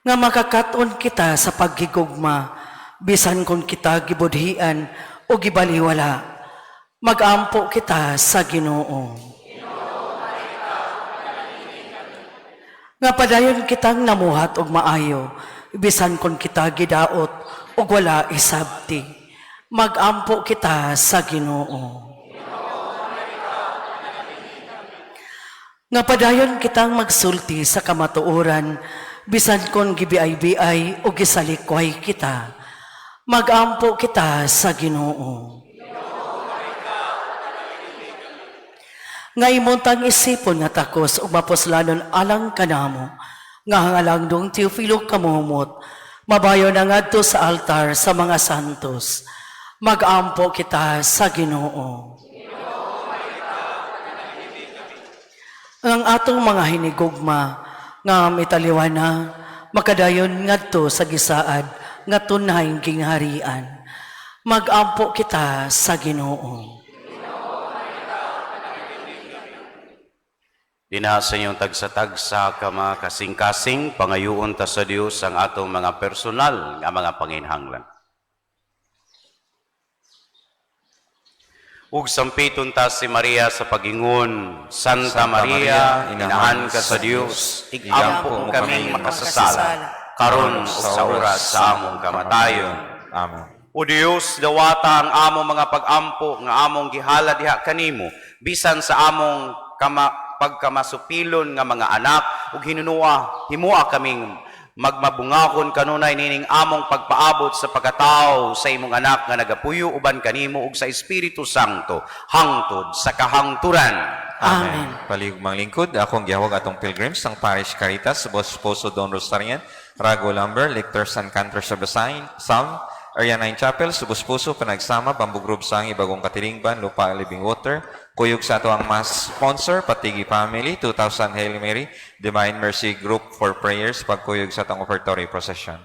Nga makakaton kita sa paggigugma, bisan kung kita gibudhian o gibaliwala, magampo kita sa Ginoo. Nga padayon kitang namuhat og maayo, bisan kon kita gidaot og wala isabti. Magampo kita sa Ginoo. Nga padayon kitang magsulti sa kamatuoran, bisan kon gibiay-biay o gisalikway kita. Magampo kita sa Ginoo. Nga imuntang isipon nga takos o mapuslanon alang kanamo, nga hangalang dong Teofilo kamumot, mabayo na ngadto sa altar sa mga santos. Magampo kita sa Ginoo. Ang atong mga hinigugma, nga mitaliwan na, makadayon ngadto sa gisaad, nga tunayng gingharian. Magampo kita sa Ginoo. Dina sa inyong tagsa-tagsa ka mga kasing-kasing, pangayuon ta sa Dios ang atong mga personal nga mga panginhanglan. Ug sampiton ta si Maria sa pagingon, Santa Maria, inahan ka sa Dios, igampo mo kaming makasasala, karon ug sa oras sa among kamatayon. Amen. O Dios, dawata ang among mga pag-ampo nga among gihala diha kanimo, bisan sa among pagkamasupilon nga mga anak, ug hinunua, himua kaming magmabungakon kanunay nining among pagpaabot sa pagkatao sa imong anak nga nagapuyo uban kanimo ug sa Espiritu Santo, hangtod sa kahangturan. Amen. Paligmang lingkod, akong gihawag atong pilgrims ng Parish Caritas, Boss Poso Don Rosarian, Rago Lumber, Lictors and Cantors of the Psalm, Area 9 Chapel, Subos Puso, Panagsama, Bamboo Grove Sang, Ibagong Katilingban, Lupa Living Water, kuyog sa ato ang mass sponsor, Patigi Family, 2,000 Hail Mary, Divine Mercy Group for Prayers, pagkuyog sa atong offertory procession.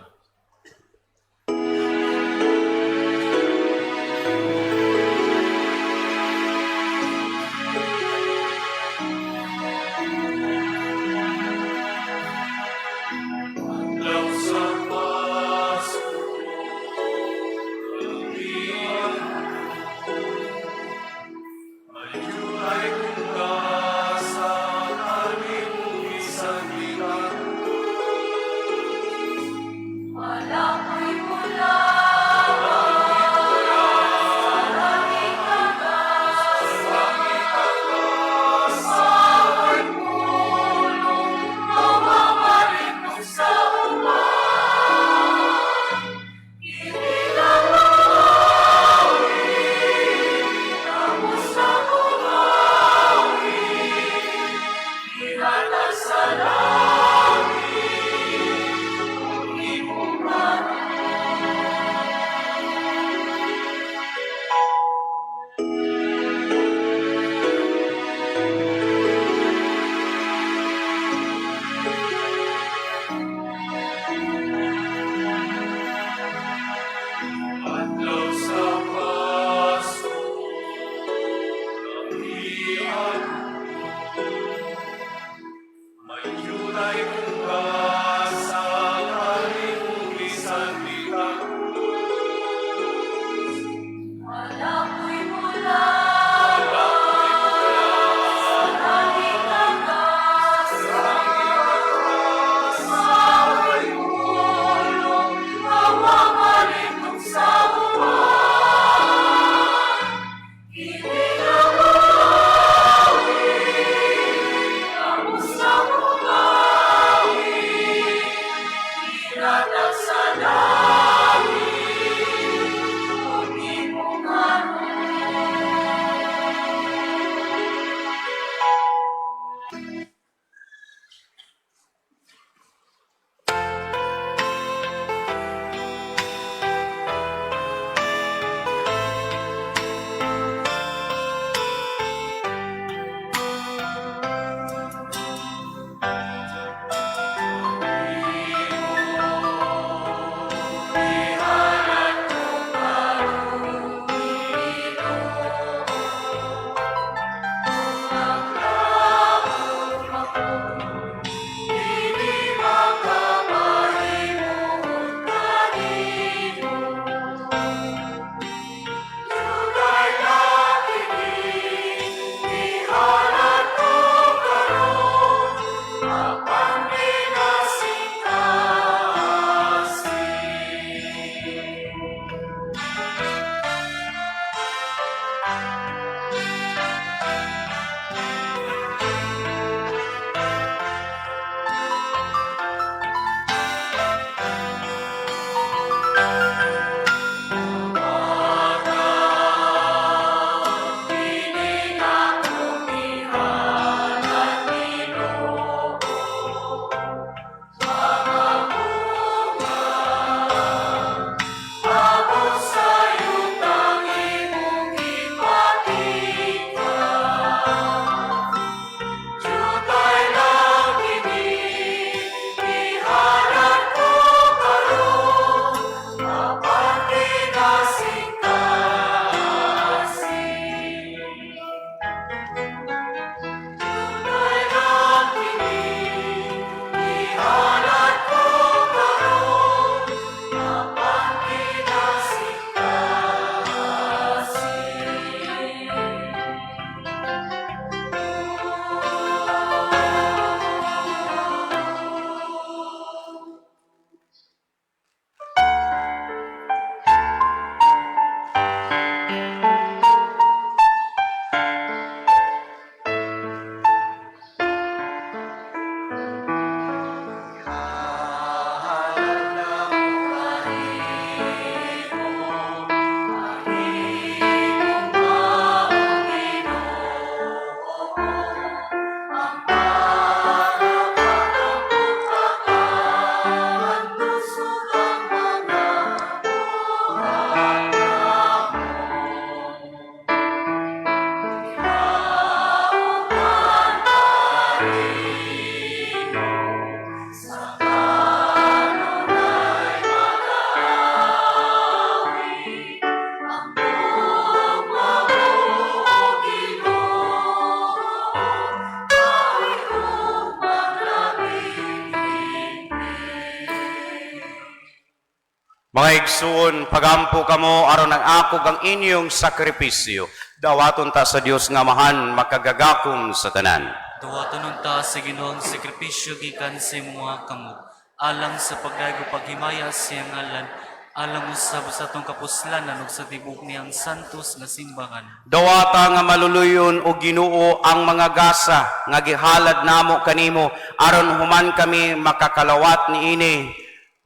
Mga igsoon, pagampo kamo aron ang akog ang inyong sakripisyo. Dawaton ta sa Dios nga mahan makagagakom sa tanan. Duwatonon ta sa Ginoong sakripisyo gikan sa mga kamot, alang sa pagdaygo paghimaya siyang ngalan, alang usab sa atong kapuslanan ug sa tibok niyang santos nga simbahan. Dawata nga maluluyon o Ginoo ang mga gasa nga gihalad namo kanimo aron human kami makakalawat niini.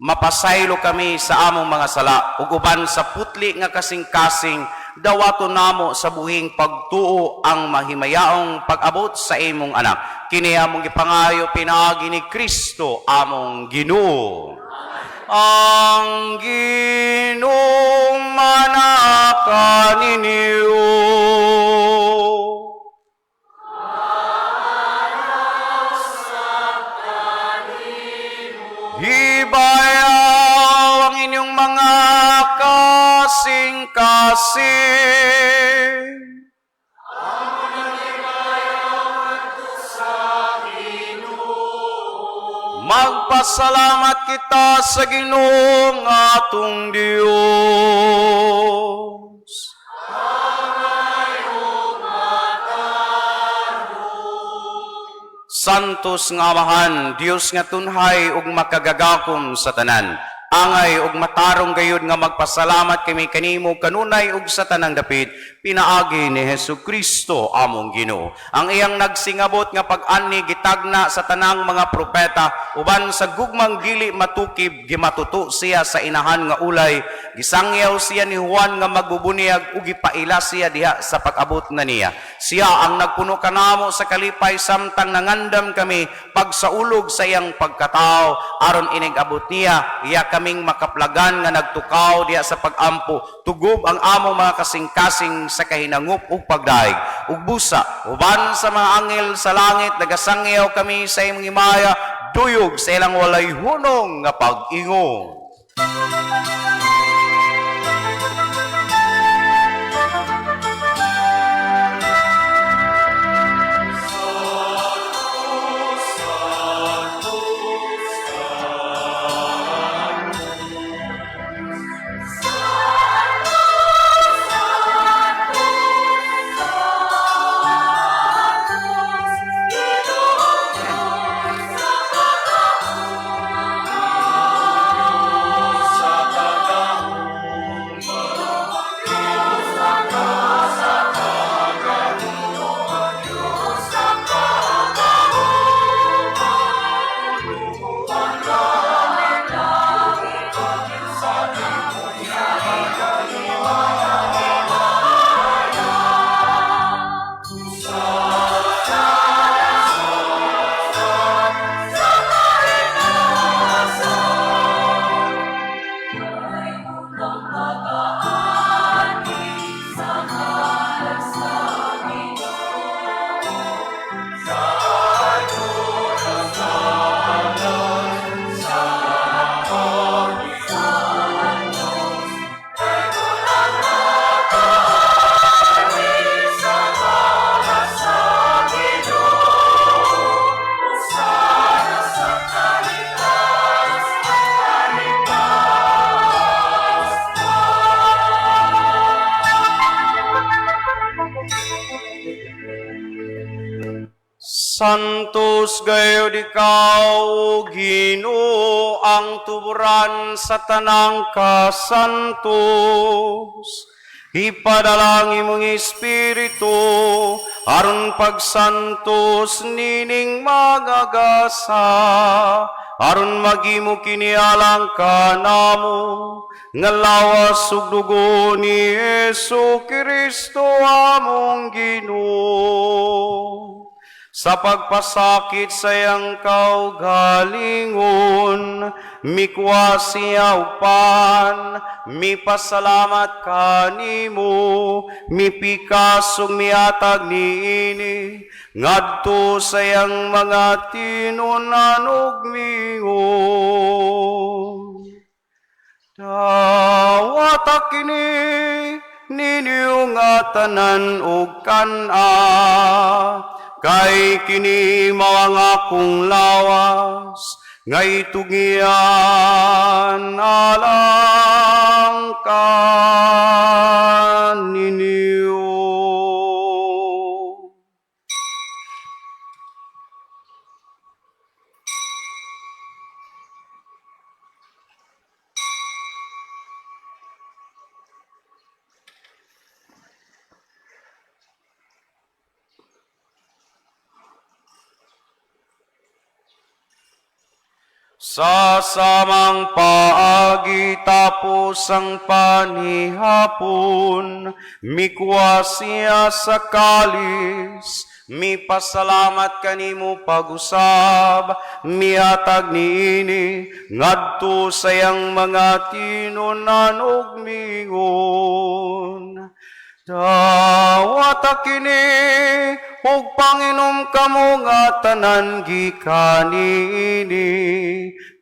Mapasaylo kami sa among mga sala ug uban sa putli nga kasing-kasing dawato namo sa buhing pagtuo ang mahimayaong pag-abot sa imong anak. Kini among gipangayo pinaagi ni Kristo among Ginoo. Ang Ginoo manaka ninyo. Hibayaw ang inyong mga kasing-kasing. Magpasalamat kita sa Ginoong atong Dios. Santos nga Amahan, Dios nga tunhay ug makagagakom sa tanan. Angay ug matarong gayud nga magpasalamat kami kanimo kanunay ug sa tanang dapit pinaagi ni Hesukristo among Ginoo. Ang iyang nagsingabot nga pag-ani gitagna sa tanang mga propeta uban sa gugmang dili matukib gimatuto siya sa inahan nga ulay. Gisangyaw siya ni Juan nga magbubunyag ug gipaila siya diha sa pag-abot na niya. Siya ang nagpuno kanamo sa kalipay samtang nangandam kami pagsaulog sa iyang pagkatao aron inig-abot niya iya kaming makaplagan nga nagtukaw diha sa pag-ampo tugob ang among mga kasing-kasing sa kahinangup ug pagdaig ug busa uban sa mga anghel sa langit nagasangyaw kami sa imong himaya duyog sa ilang walay hunong nga pag-ingong. Santos gayud ikaw, Ginoo, ang tuburan sa tanang kasantos. Ipadala ang imong Espiritu, aron pagsantos nining magagasa, aron magimo kinialang kanamo, nga lawas ug dugo ni Jesu-Kristo among Ginoo. Sa pagpasakit sa iyang kaugalingon, mikwa siya upan, mipasalamat kanimo, mipikas ug miatag niini, ngadto sa iyang mga tinunan ug mingon. Dawata kini ninyo nga tanan ug kana, kay kini mao ang akong lawas, ngay tugian alang kaninyo. Sa samang paagi tapos ang panihapon, mikwa siya sa kalis, mi pasalamat kanimo pag-usab, miatag niini, ngadto sayang mga tinunan ug mingon. Dawata kini, ug Panginom kamo nga tanan gikanini,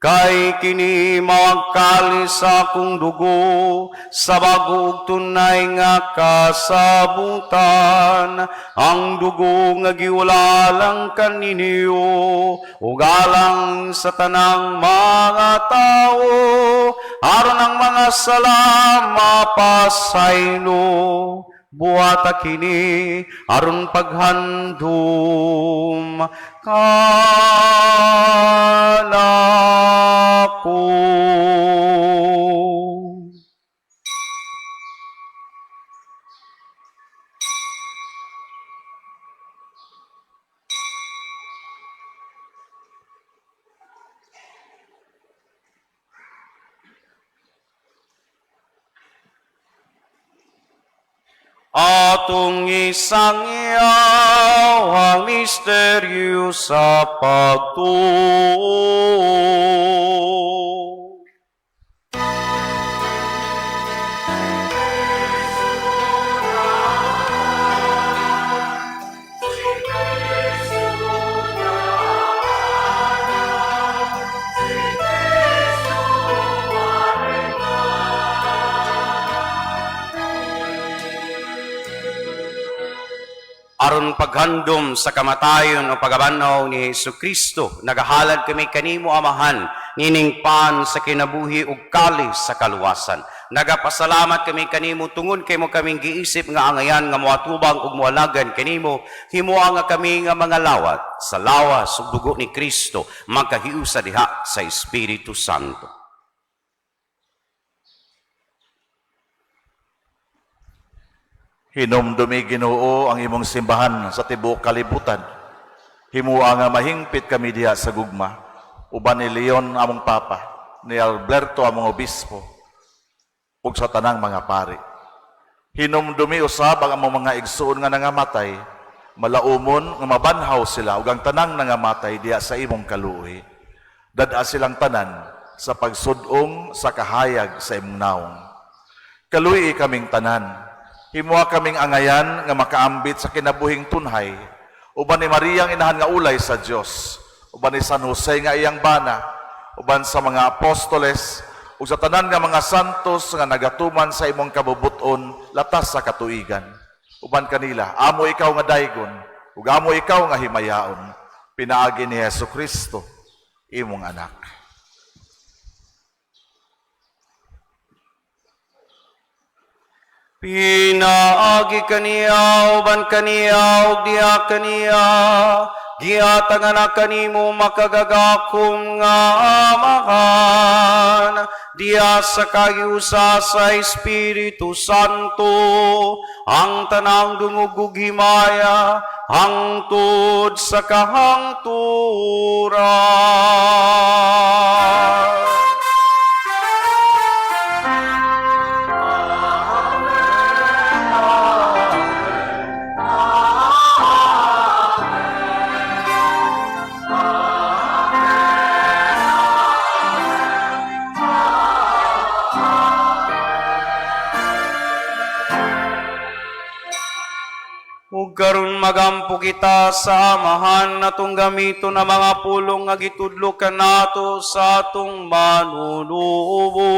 kay kini mawagkalis sa akong dugo, sa bago ug tunay nga kasabutan, ang dugo nga giwalalang kaninyo, ug alang sa tanang mga tao, aron ang mga sala mapasayno. Buwata kini aron paghandom kanako. Atong isang iyaw ang misteryo sa pagtuo. Aron paghandom sa kamatayon o pagabanaw ni Jesucristo, nagahalad kami kanimo Amahan, nining pan sa kinabuhi ug kalis sa kaluwasan. Nagapasalamat kami kanimo tungod kay mo kaming giisip nga angayan nga moatubang ug moalagan kanimo, himuha nga kami nga mga lawat sa lawas ug dugo ni Kristo magkahiusa diha sa Espiritu Santo. Hinumdumi Ginoo ang imong simbahan sa tibuok kalibutan. Himua nga mahingpit kami diha sa gugma, uban ni Leon among papa, ni Alberto among obispo, ug sa tanang mga pari. Hinumdumi usab ang among mga igsuon nga nangamatay, malaumon nga mabanhaw sila ug ang tanang nangamatay diha sa imong kaluoy. Dad-a silang tanan sa pagsudong sa kahayag sa imong naong. Kaluoy kaming tanan. Himuha kaming angayan nga makaambit sa kinabuhing tunhay, uban ni Maria ang inahan nga ulay sa Dios, uban ni San Jose nga iyang bana, uban sa mga apostoles, ug sa tanan nga mga santos nga nagatuman sa imong kabubuton latas sa katuigan. Uban kanila, amo ikaw nga daygon, ug amo ikaw nga himayaon, pinaagi ni Jesucristo, imong anak. Pinaagi kaniya, uban kaniya, ug diha kaniya, giatangan na kanimo makagagakom nga Amahan, diha sa kagiusa sa Espiritu Santo, ang tanang dungog ug himaya, hangtod sa kahangturan. Ug karon magampo kita sa Amahan natong gamito na mga pulong nga gitudlo kanato sa atong manunubos.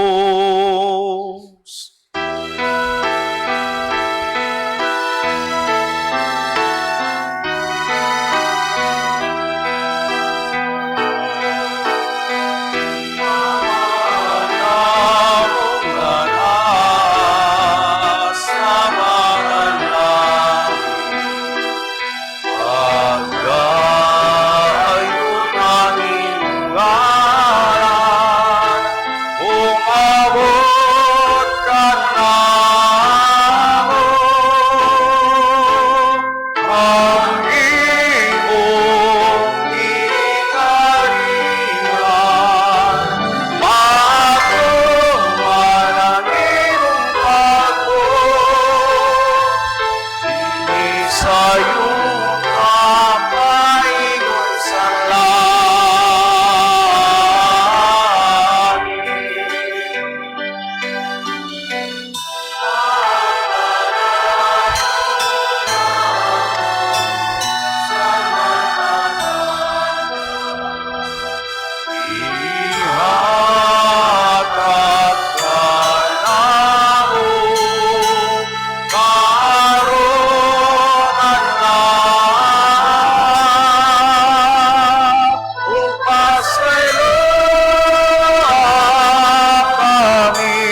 ang iyong ikalingan. Matuman ang iyong pagod, hindi sa'yo kapaingon sa langit. Ihatag ka namo karon ang lahat, upasaya kami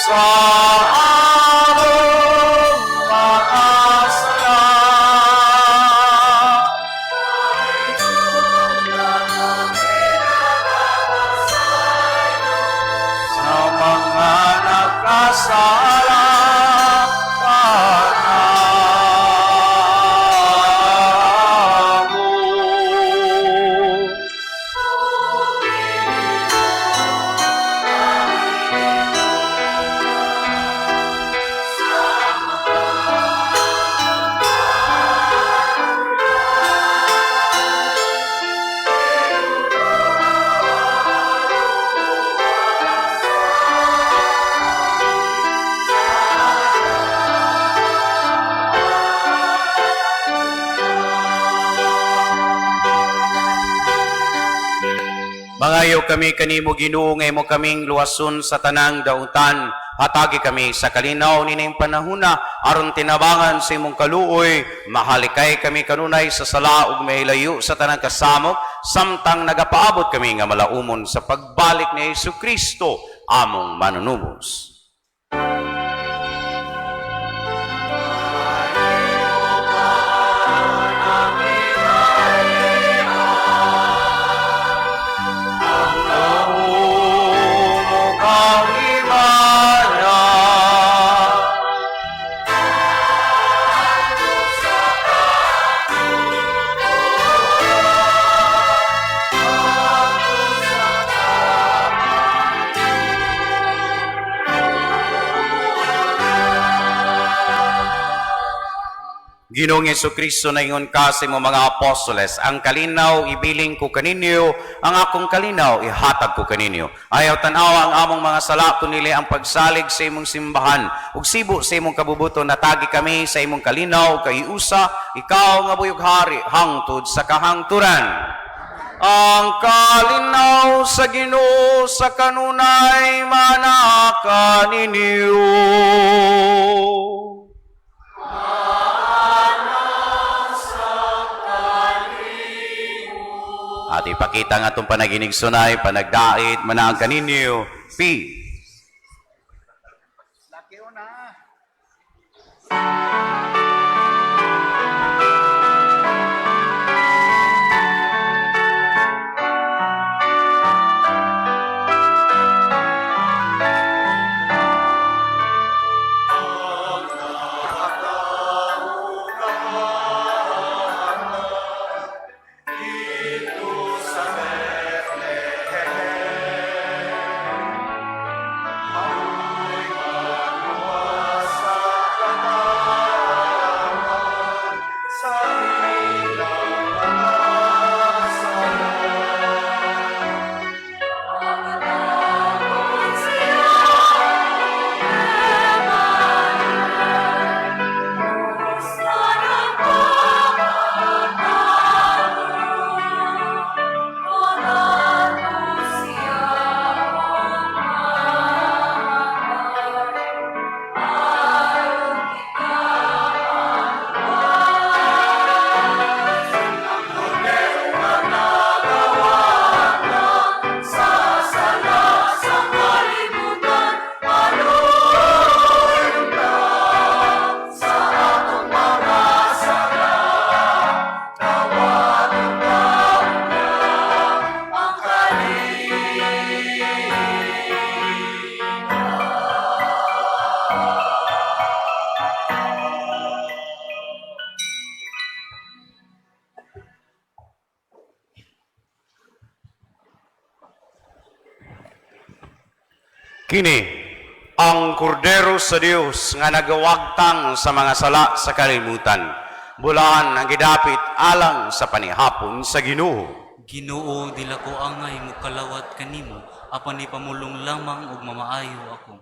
sa among mga sala. Sa mga nakasala panamo. Mangayo kami kanimo Ginoo, nga imo kaming luwason sa tanang dautan. Hatagi kami sa kalinaw nining panahuna aron tinabangan sa imong kaluoy. Mahalikay kami kanunay sa sala ug mahilayo sa tanang kasamok, samtang nagapaabot kami nga malaumon sa pagbalik ni Jesucristo among manunubos. Ginoong Jesucristo na ingon ka sa imong mga apostoles, ang kalinaw ibiling ko kaninyo, ang akong kalinaw ihatag ko kaninyo. Ayaw tanawa ang among mga sala kunili ang pagsalig sa imong simbahan. Ug sibo sa imong kabubuto natagi kami sa imong kalinaw kay usa, ikaw nga buyog hari hangtod sa kahangturan. Ang kalinaw sa Ginoo sa kanunay manaka ninyo. At ipakita nga itong panaginig sunay, panagdait, manaang kaninyo, P. Kini ang kordero sa Dios nga nagawagtang sa mga sala sa kalimutan. Bulan ang gidapit alang sa panihapon sa Ginoo. Ginoo, dila ko angay mo kalawat kanimo, apan ni pamulong lamang ug mamaayo ako.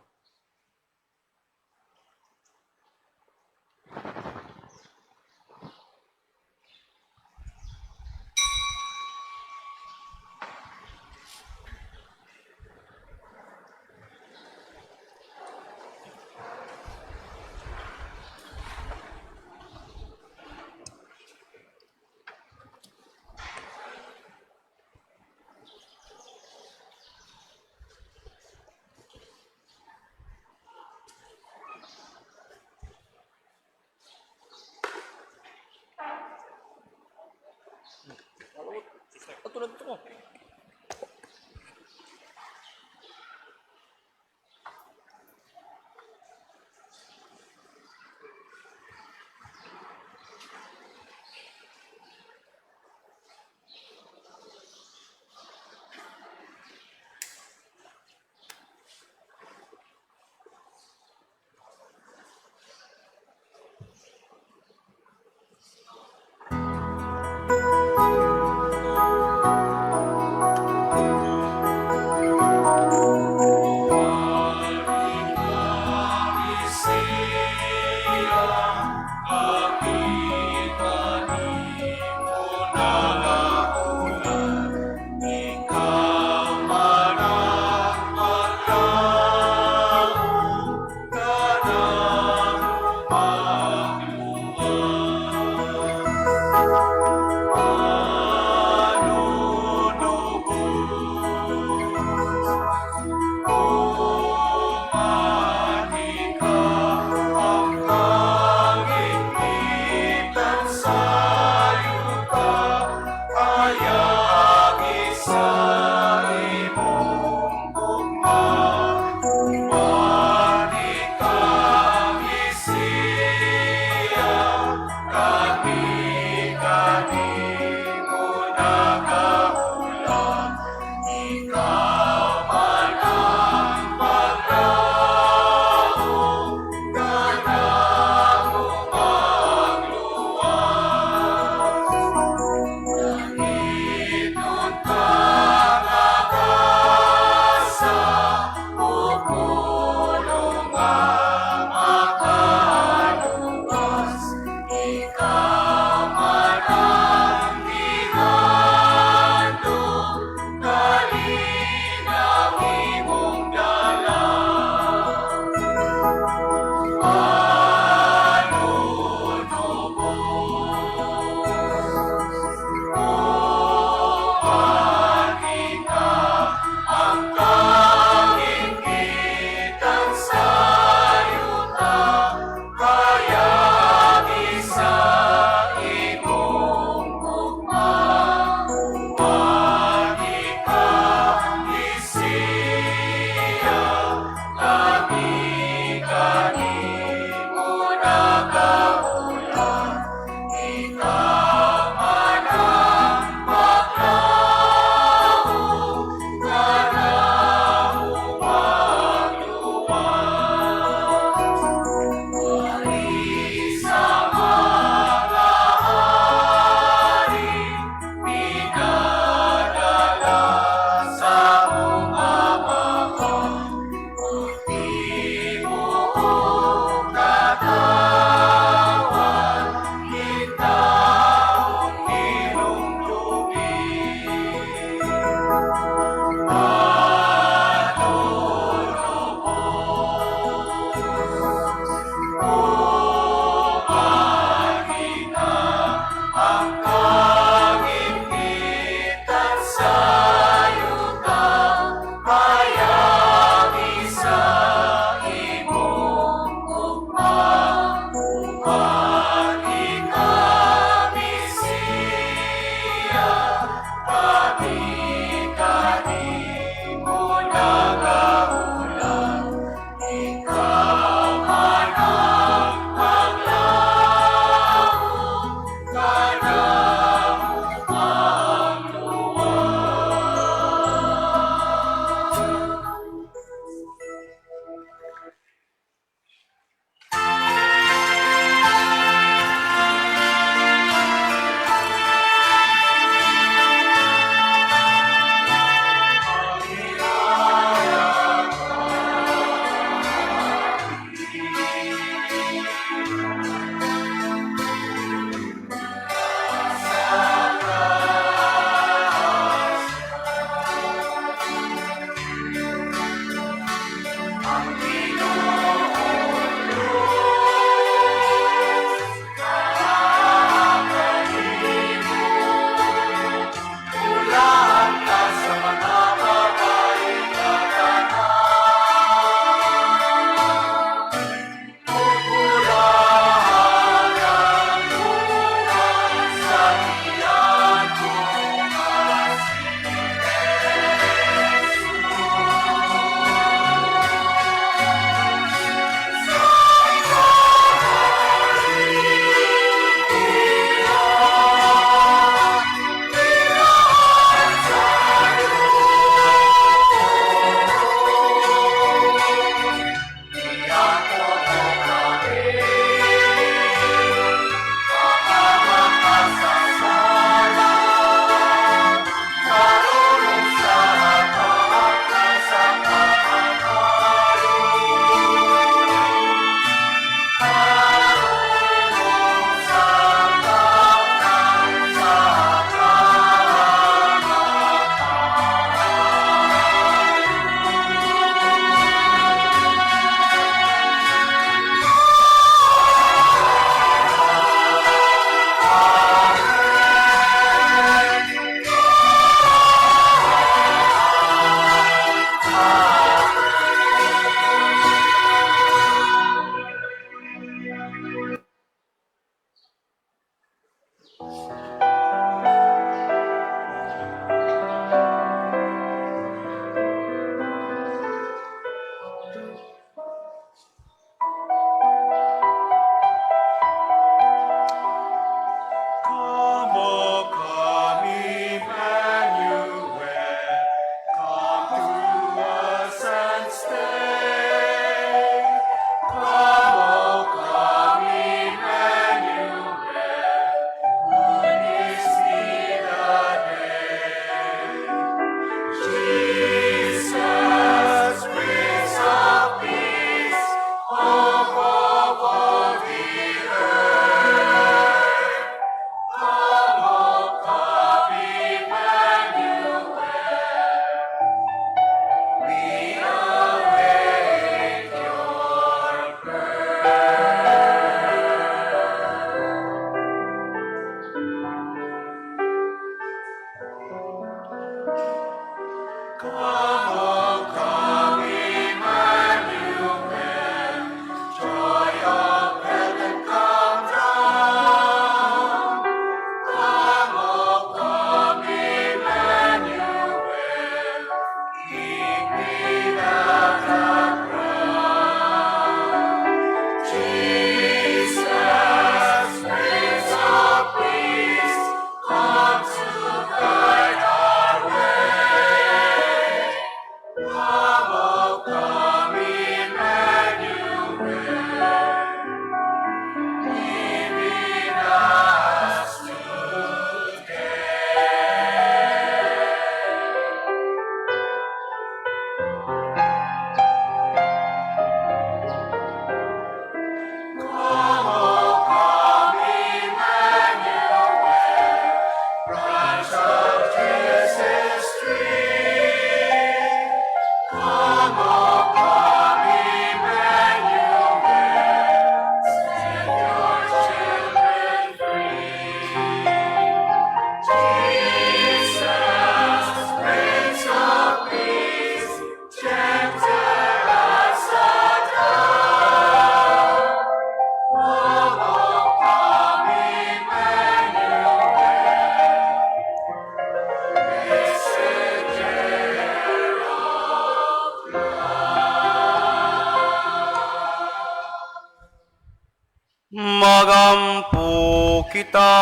Magampo kita.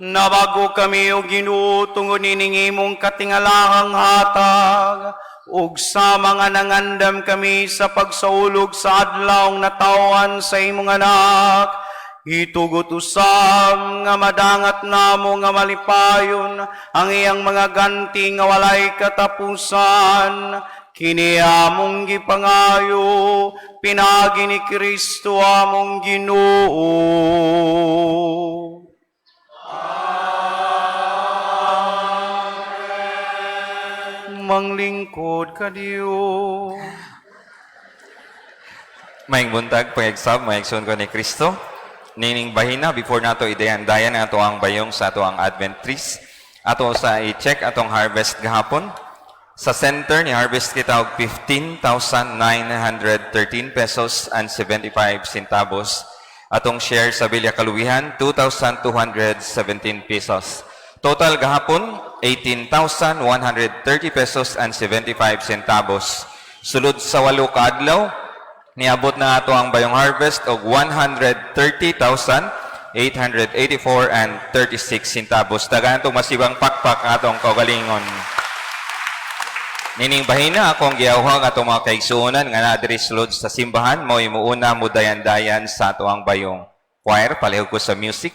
Nabago kami o Ginoo tungod nining imong katingalahang hatag ug sa mga nangandam kami sa pagsaulog sa adlaw natawan sa imong anak. Itugot usam nga madangat namo nga malipayon ang iyang mga ganti nga walay katapusan. Kini among gipangayo pinagi ni Kristo among Ginoo. Manglingkod ka Diyo. Maing buntag, pangigsab, maigsoon ko ni Kristo. Nining bahina, before nato idayan-dayan ato ang bayong sa ato ang Advent trees. Ato sa i-check atong harvest gahapon. Sa center ni harvest kita og 15,913 pesos and 75 centavos. Atong share sa Bilya Kaluwihan, 2,217 pesos. Total gahapon, 18,130 pesos and 75 centavos. Sulod sa 8 ka adlaw, niabot na ato ang bayong harvest og 130,884 and 36 centavos. Dagan itong masibang pakpak atong kaugalingon. Nining bahina akong giyawhag atong mga kaigsuonan nga naadiri sulod sa simbahan mo imuuna mo dayan-dayan sa ato ang bayong choir. Palihog ko sa music.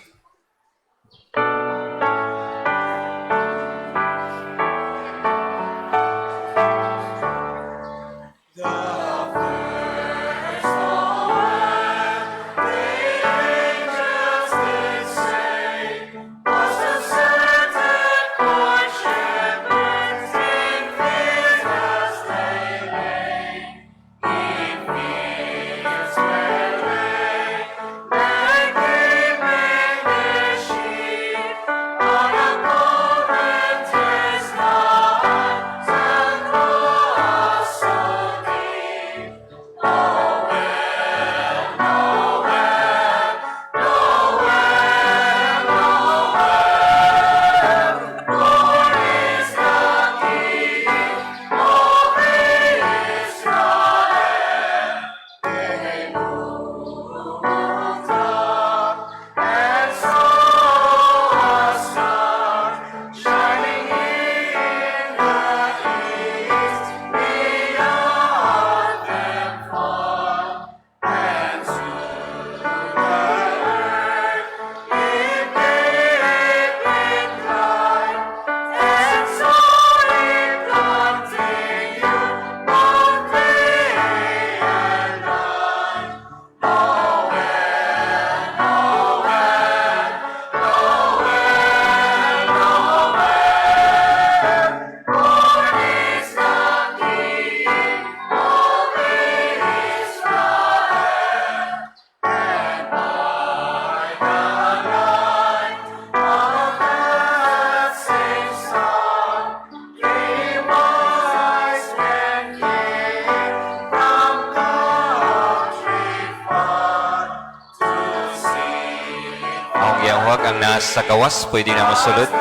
Giyawhag ang nasa gawas, pwede na masulod.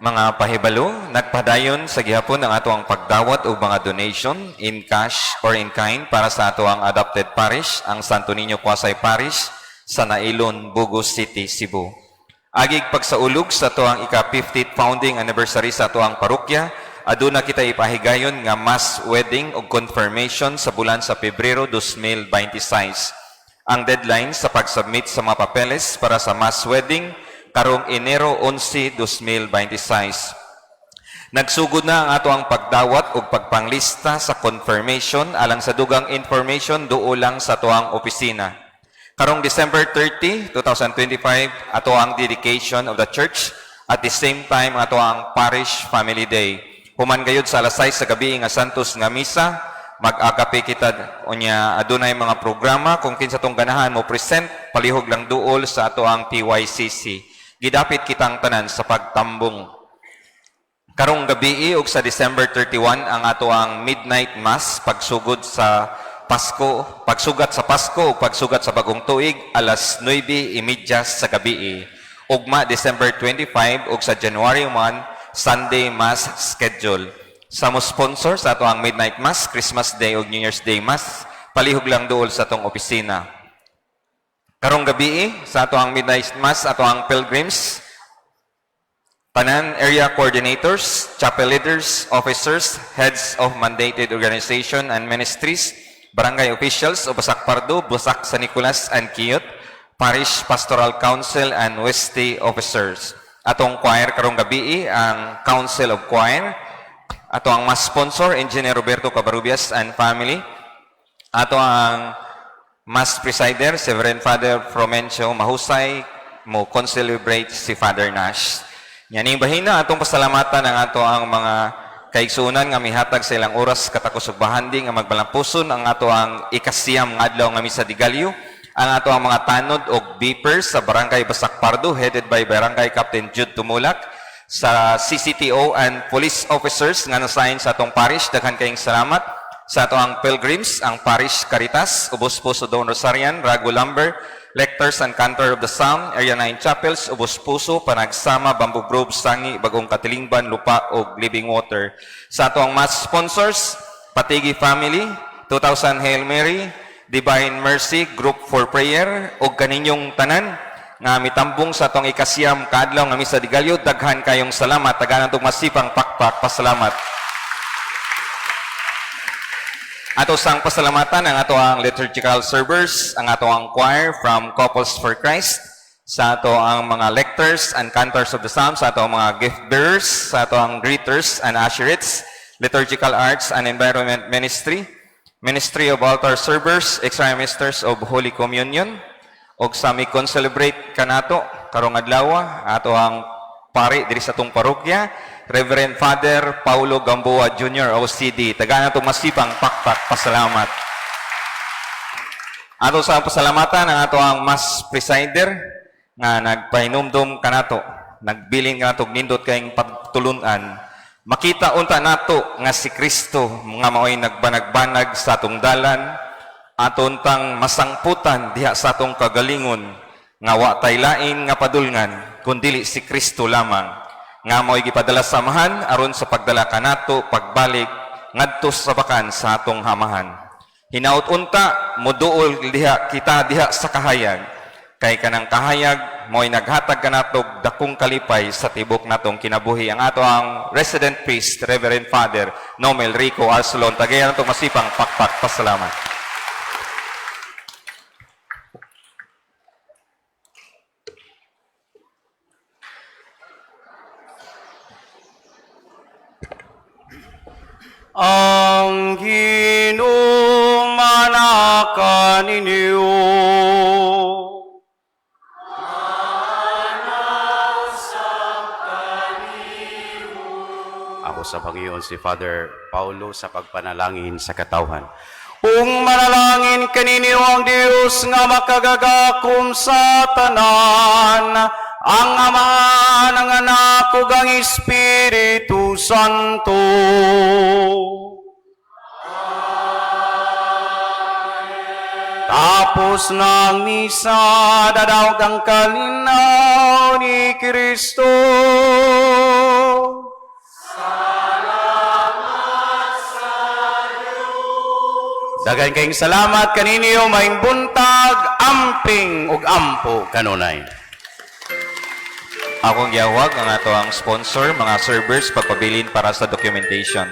Mga pahibalo, nagpadayon sa gihapon ang ato ang pagdawat o mga donation in cash or in kind para sa ato ang adopted parish, ang Santo Niño Quasay Parish sa Nailon, Bugos City, Cebu. Agig pagsaulog sa ato ang ika-50th founding anniversary sa ato ang parokya, aduna kita ipahigayon nga mass wedding o confirmation sa bulan sa Pebrero 2026. Ang deadline sa pag-submit sa mga papeles para sa mass wedding karong Enero 11, 2026. Nagsugod na ang ato ang pagdawat o pagpanglista sa confirmation alang sa dugang information duo lang sa ato ang opisina. Karong December 30, 2025, ato ang dedication of the church at the same time ato ang Parish Family Day. Human gayud sa alas 6 sa gabi nga Santos nga misa, mag-agape kita unya adunay mga programa kung kinsa tong ganahan mo present palihog lang duol sa ato ang PYCC. Gidapit kitang tanan sa pagtambong. Karong gabi ug sa December 31 ang ato ang midnight mass pagsugat sa Pasko ug pagsugat sa bagong tuig alas 9:30 sa gabi. Ugma December 25 ug sa January 1 Sunday mass schedule. Sa mo sponsor sa ato ang midnight mass, Christmas Day ug New Year's Day mass, palihog lang duol sa atong opisina. Karong gabi sa ato ang midnight mass, ato ang pilgrims, tanan area coordinators, chapel leaders, officers, heads of mandated organization and ministries, barangay officials o Basak Pardo, Busak San Nicolas and Kiyot, Parish Pastoral Council and Weste officers. Atong choir karong gabi ang Council of Choir, ato ang mas sponsor, Engineer Roberto Cabarubias and family, ato ang Mass Presider, Reverend Father Fromencio, mahusay mo concelebrate si Father Nash. Yaning bahina atong pasalamatan ang ato ang mga kaigsunan nga mihatag sa ilang oras katakos ug bahandi nga magbalampuson ang ato ang ikasiyam nga adlaw nga misa di Galyo, ang ato ang mga tanod og beepers sa Barangay Basak Pardo headed by Barangay Captain Jude Tumulak, sa CCTO and police officers nga nasayn sa atong parish, daghan kayong salamat. Sa ato ang pilgrims, ang Parish Caritas, Ubos Puso Don Rosarian, Rago Lumber, Lectors and Cantor of the Psalm, Area 9 Chapels, Ubos Puso, Panagsama, Bamboo Grove, Sangi, Bagong Katilingban, Lupa ug Living Water. Sa ato ang mass sponsors, Patigi Family, 2000 Hail Mary, Divine Mercy, Group for Prayer, ug kaninyong tanan nga mitambong sa atong ikasiyam kaadlaw nga misa di Galyo, daghan kayong salamat, daghan atong masipang pakpak pasalamat. Ato sang pasalamatan ang ato ang liturgical servers, ang ato ang choir from Couples for Christ, sa ato ang mga lectors and cantors of the Psalms, sa ato ang mga gift bearers, sa ato ang greeters and usherates, liturgical arts and environment ministry, ministry of altar servers, extra ministers of Holy Communion, og sa mi concelebrate kanato karong adlaw ato ang pari diri sa tong parokya, Reverend Father Paulo Gamboa Jr. OCD. Tagaan nato masipang pakpak pasalamat. Ato sa pasalamatan ang ato ang mas presider nga nagpahinumdum kanato, nagbilin kanato nindot kayong pagtulunan. Makita unta nato nga si Kristo nga maoy nagbanag-banag sa atong dalan, aton tang masangputan diha sa atong kagalingon nga wa tay lain nga padulngan kundi si Kristo lamang nga mao'y gipadala samahan aron sa pagdala kanato pagbalik ngadto sa bakan sa atong hamahan. Hinaut unta moduol diha kita diha sa kahayag kay kanang kahayag mao'y naghatag kanato dakong kalipay sa tibok natong kinabuhi. Ang ato ang resident priest Reverend Father Nomel Rico Arcelon, tagayan natong masipang pakpak pasalamat. Ang ginumanakan ninyo. Ako sa Panginoon si Father Paulo sa pagpanalangin sa katawhan. Kung manalangin kaninyo ang Diyos nga makagagakom sa tanan, ang Ama, ang Anak, ug ang Espiritu Santo. Tapos ng misa, dadawag ang kalinaw ni Kristo. Dagan kayong salamat kaninyo, maing buntag, amping ug ampo kanunay. Akong giyawag ang ato ang sponsor, mga servers, pagpabilin para sa documentation.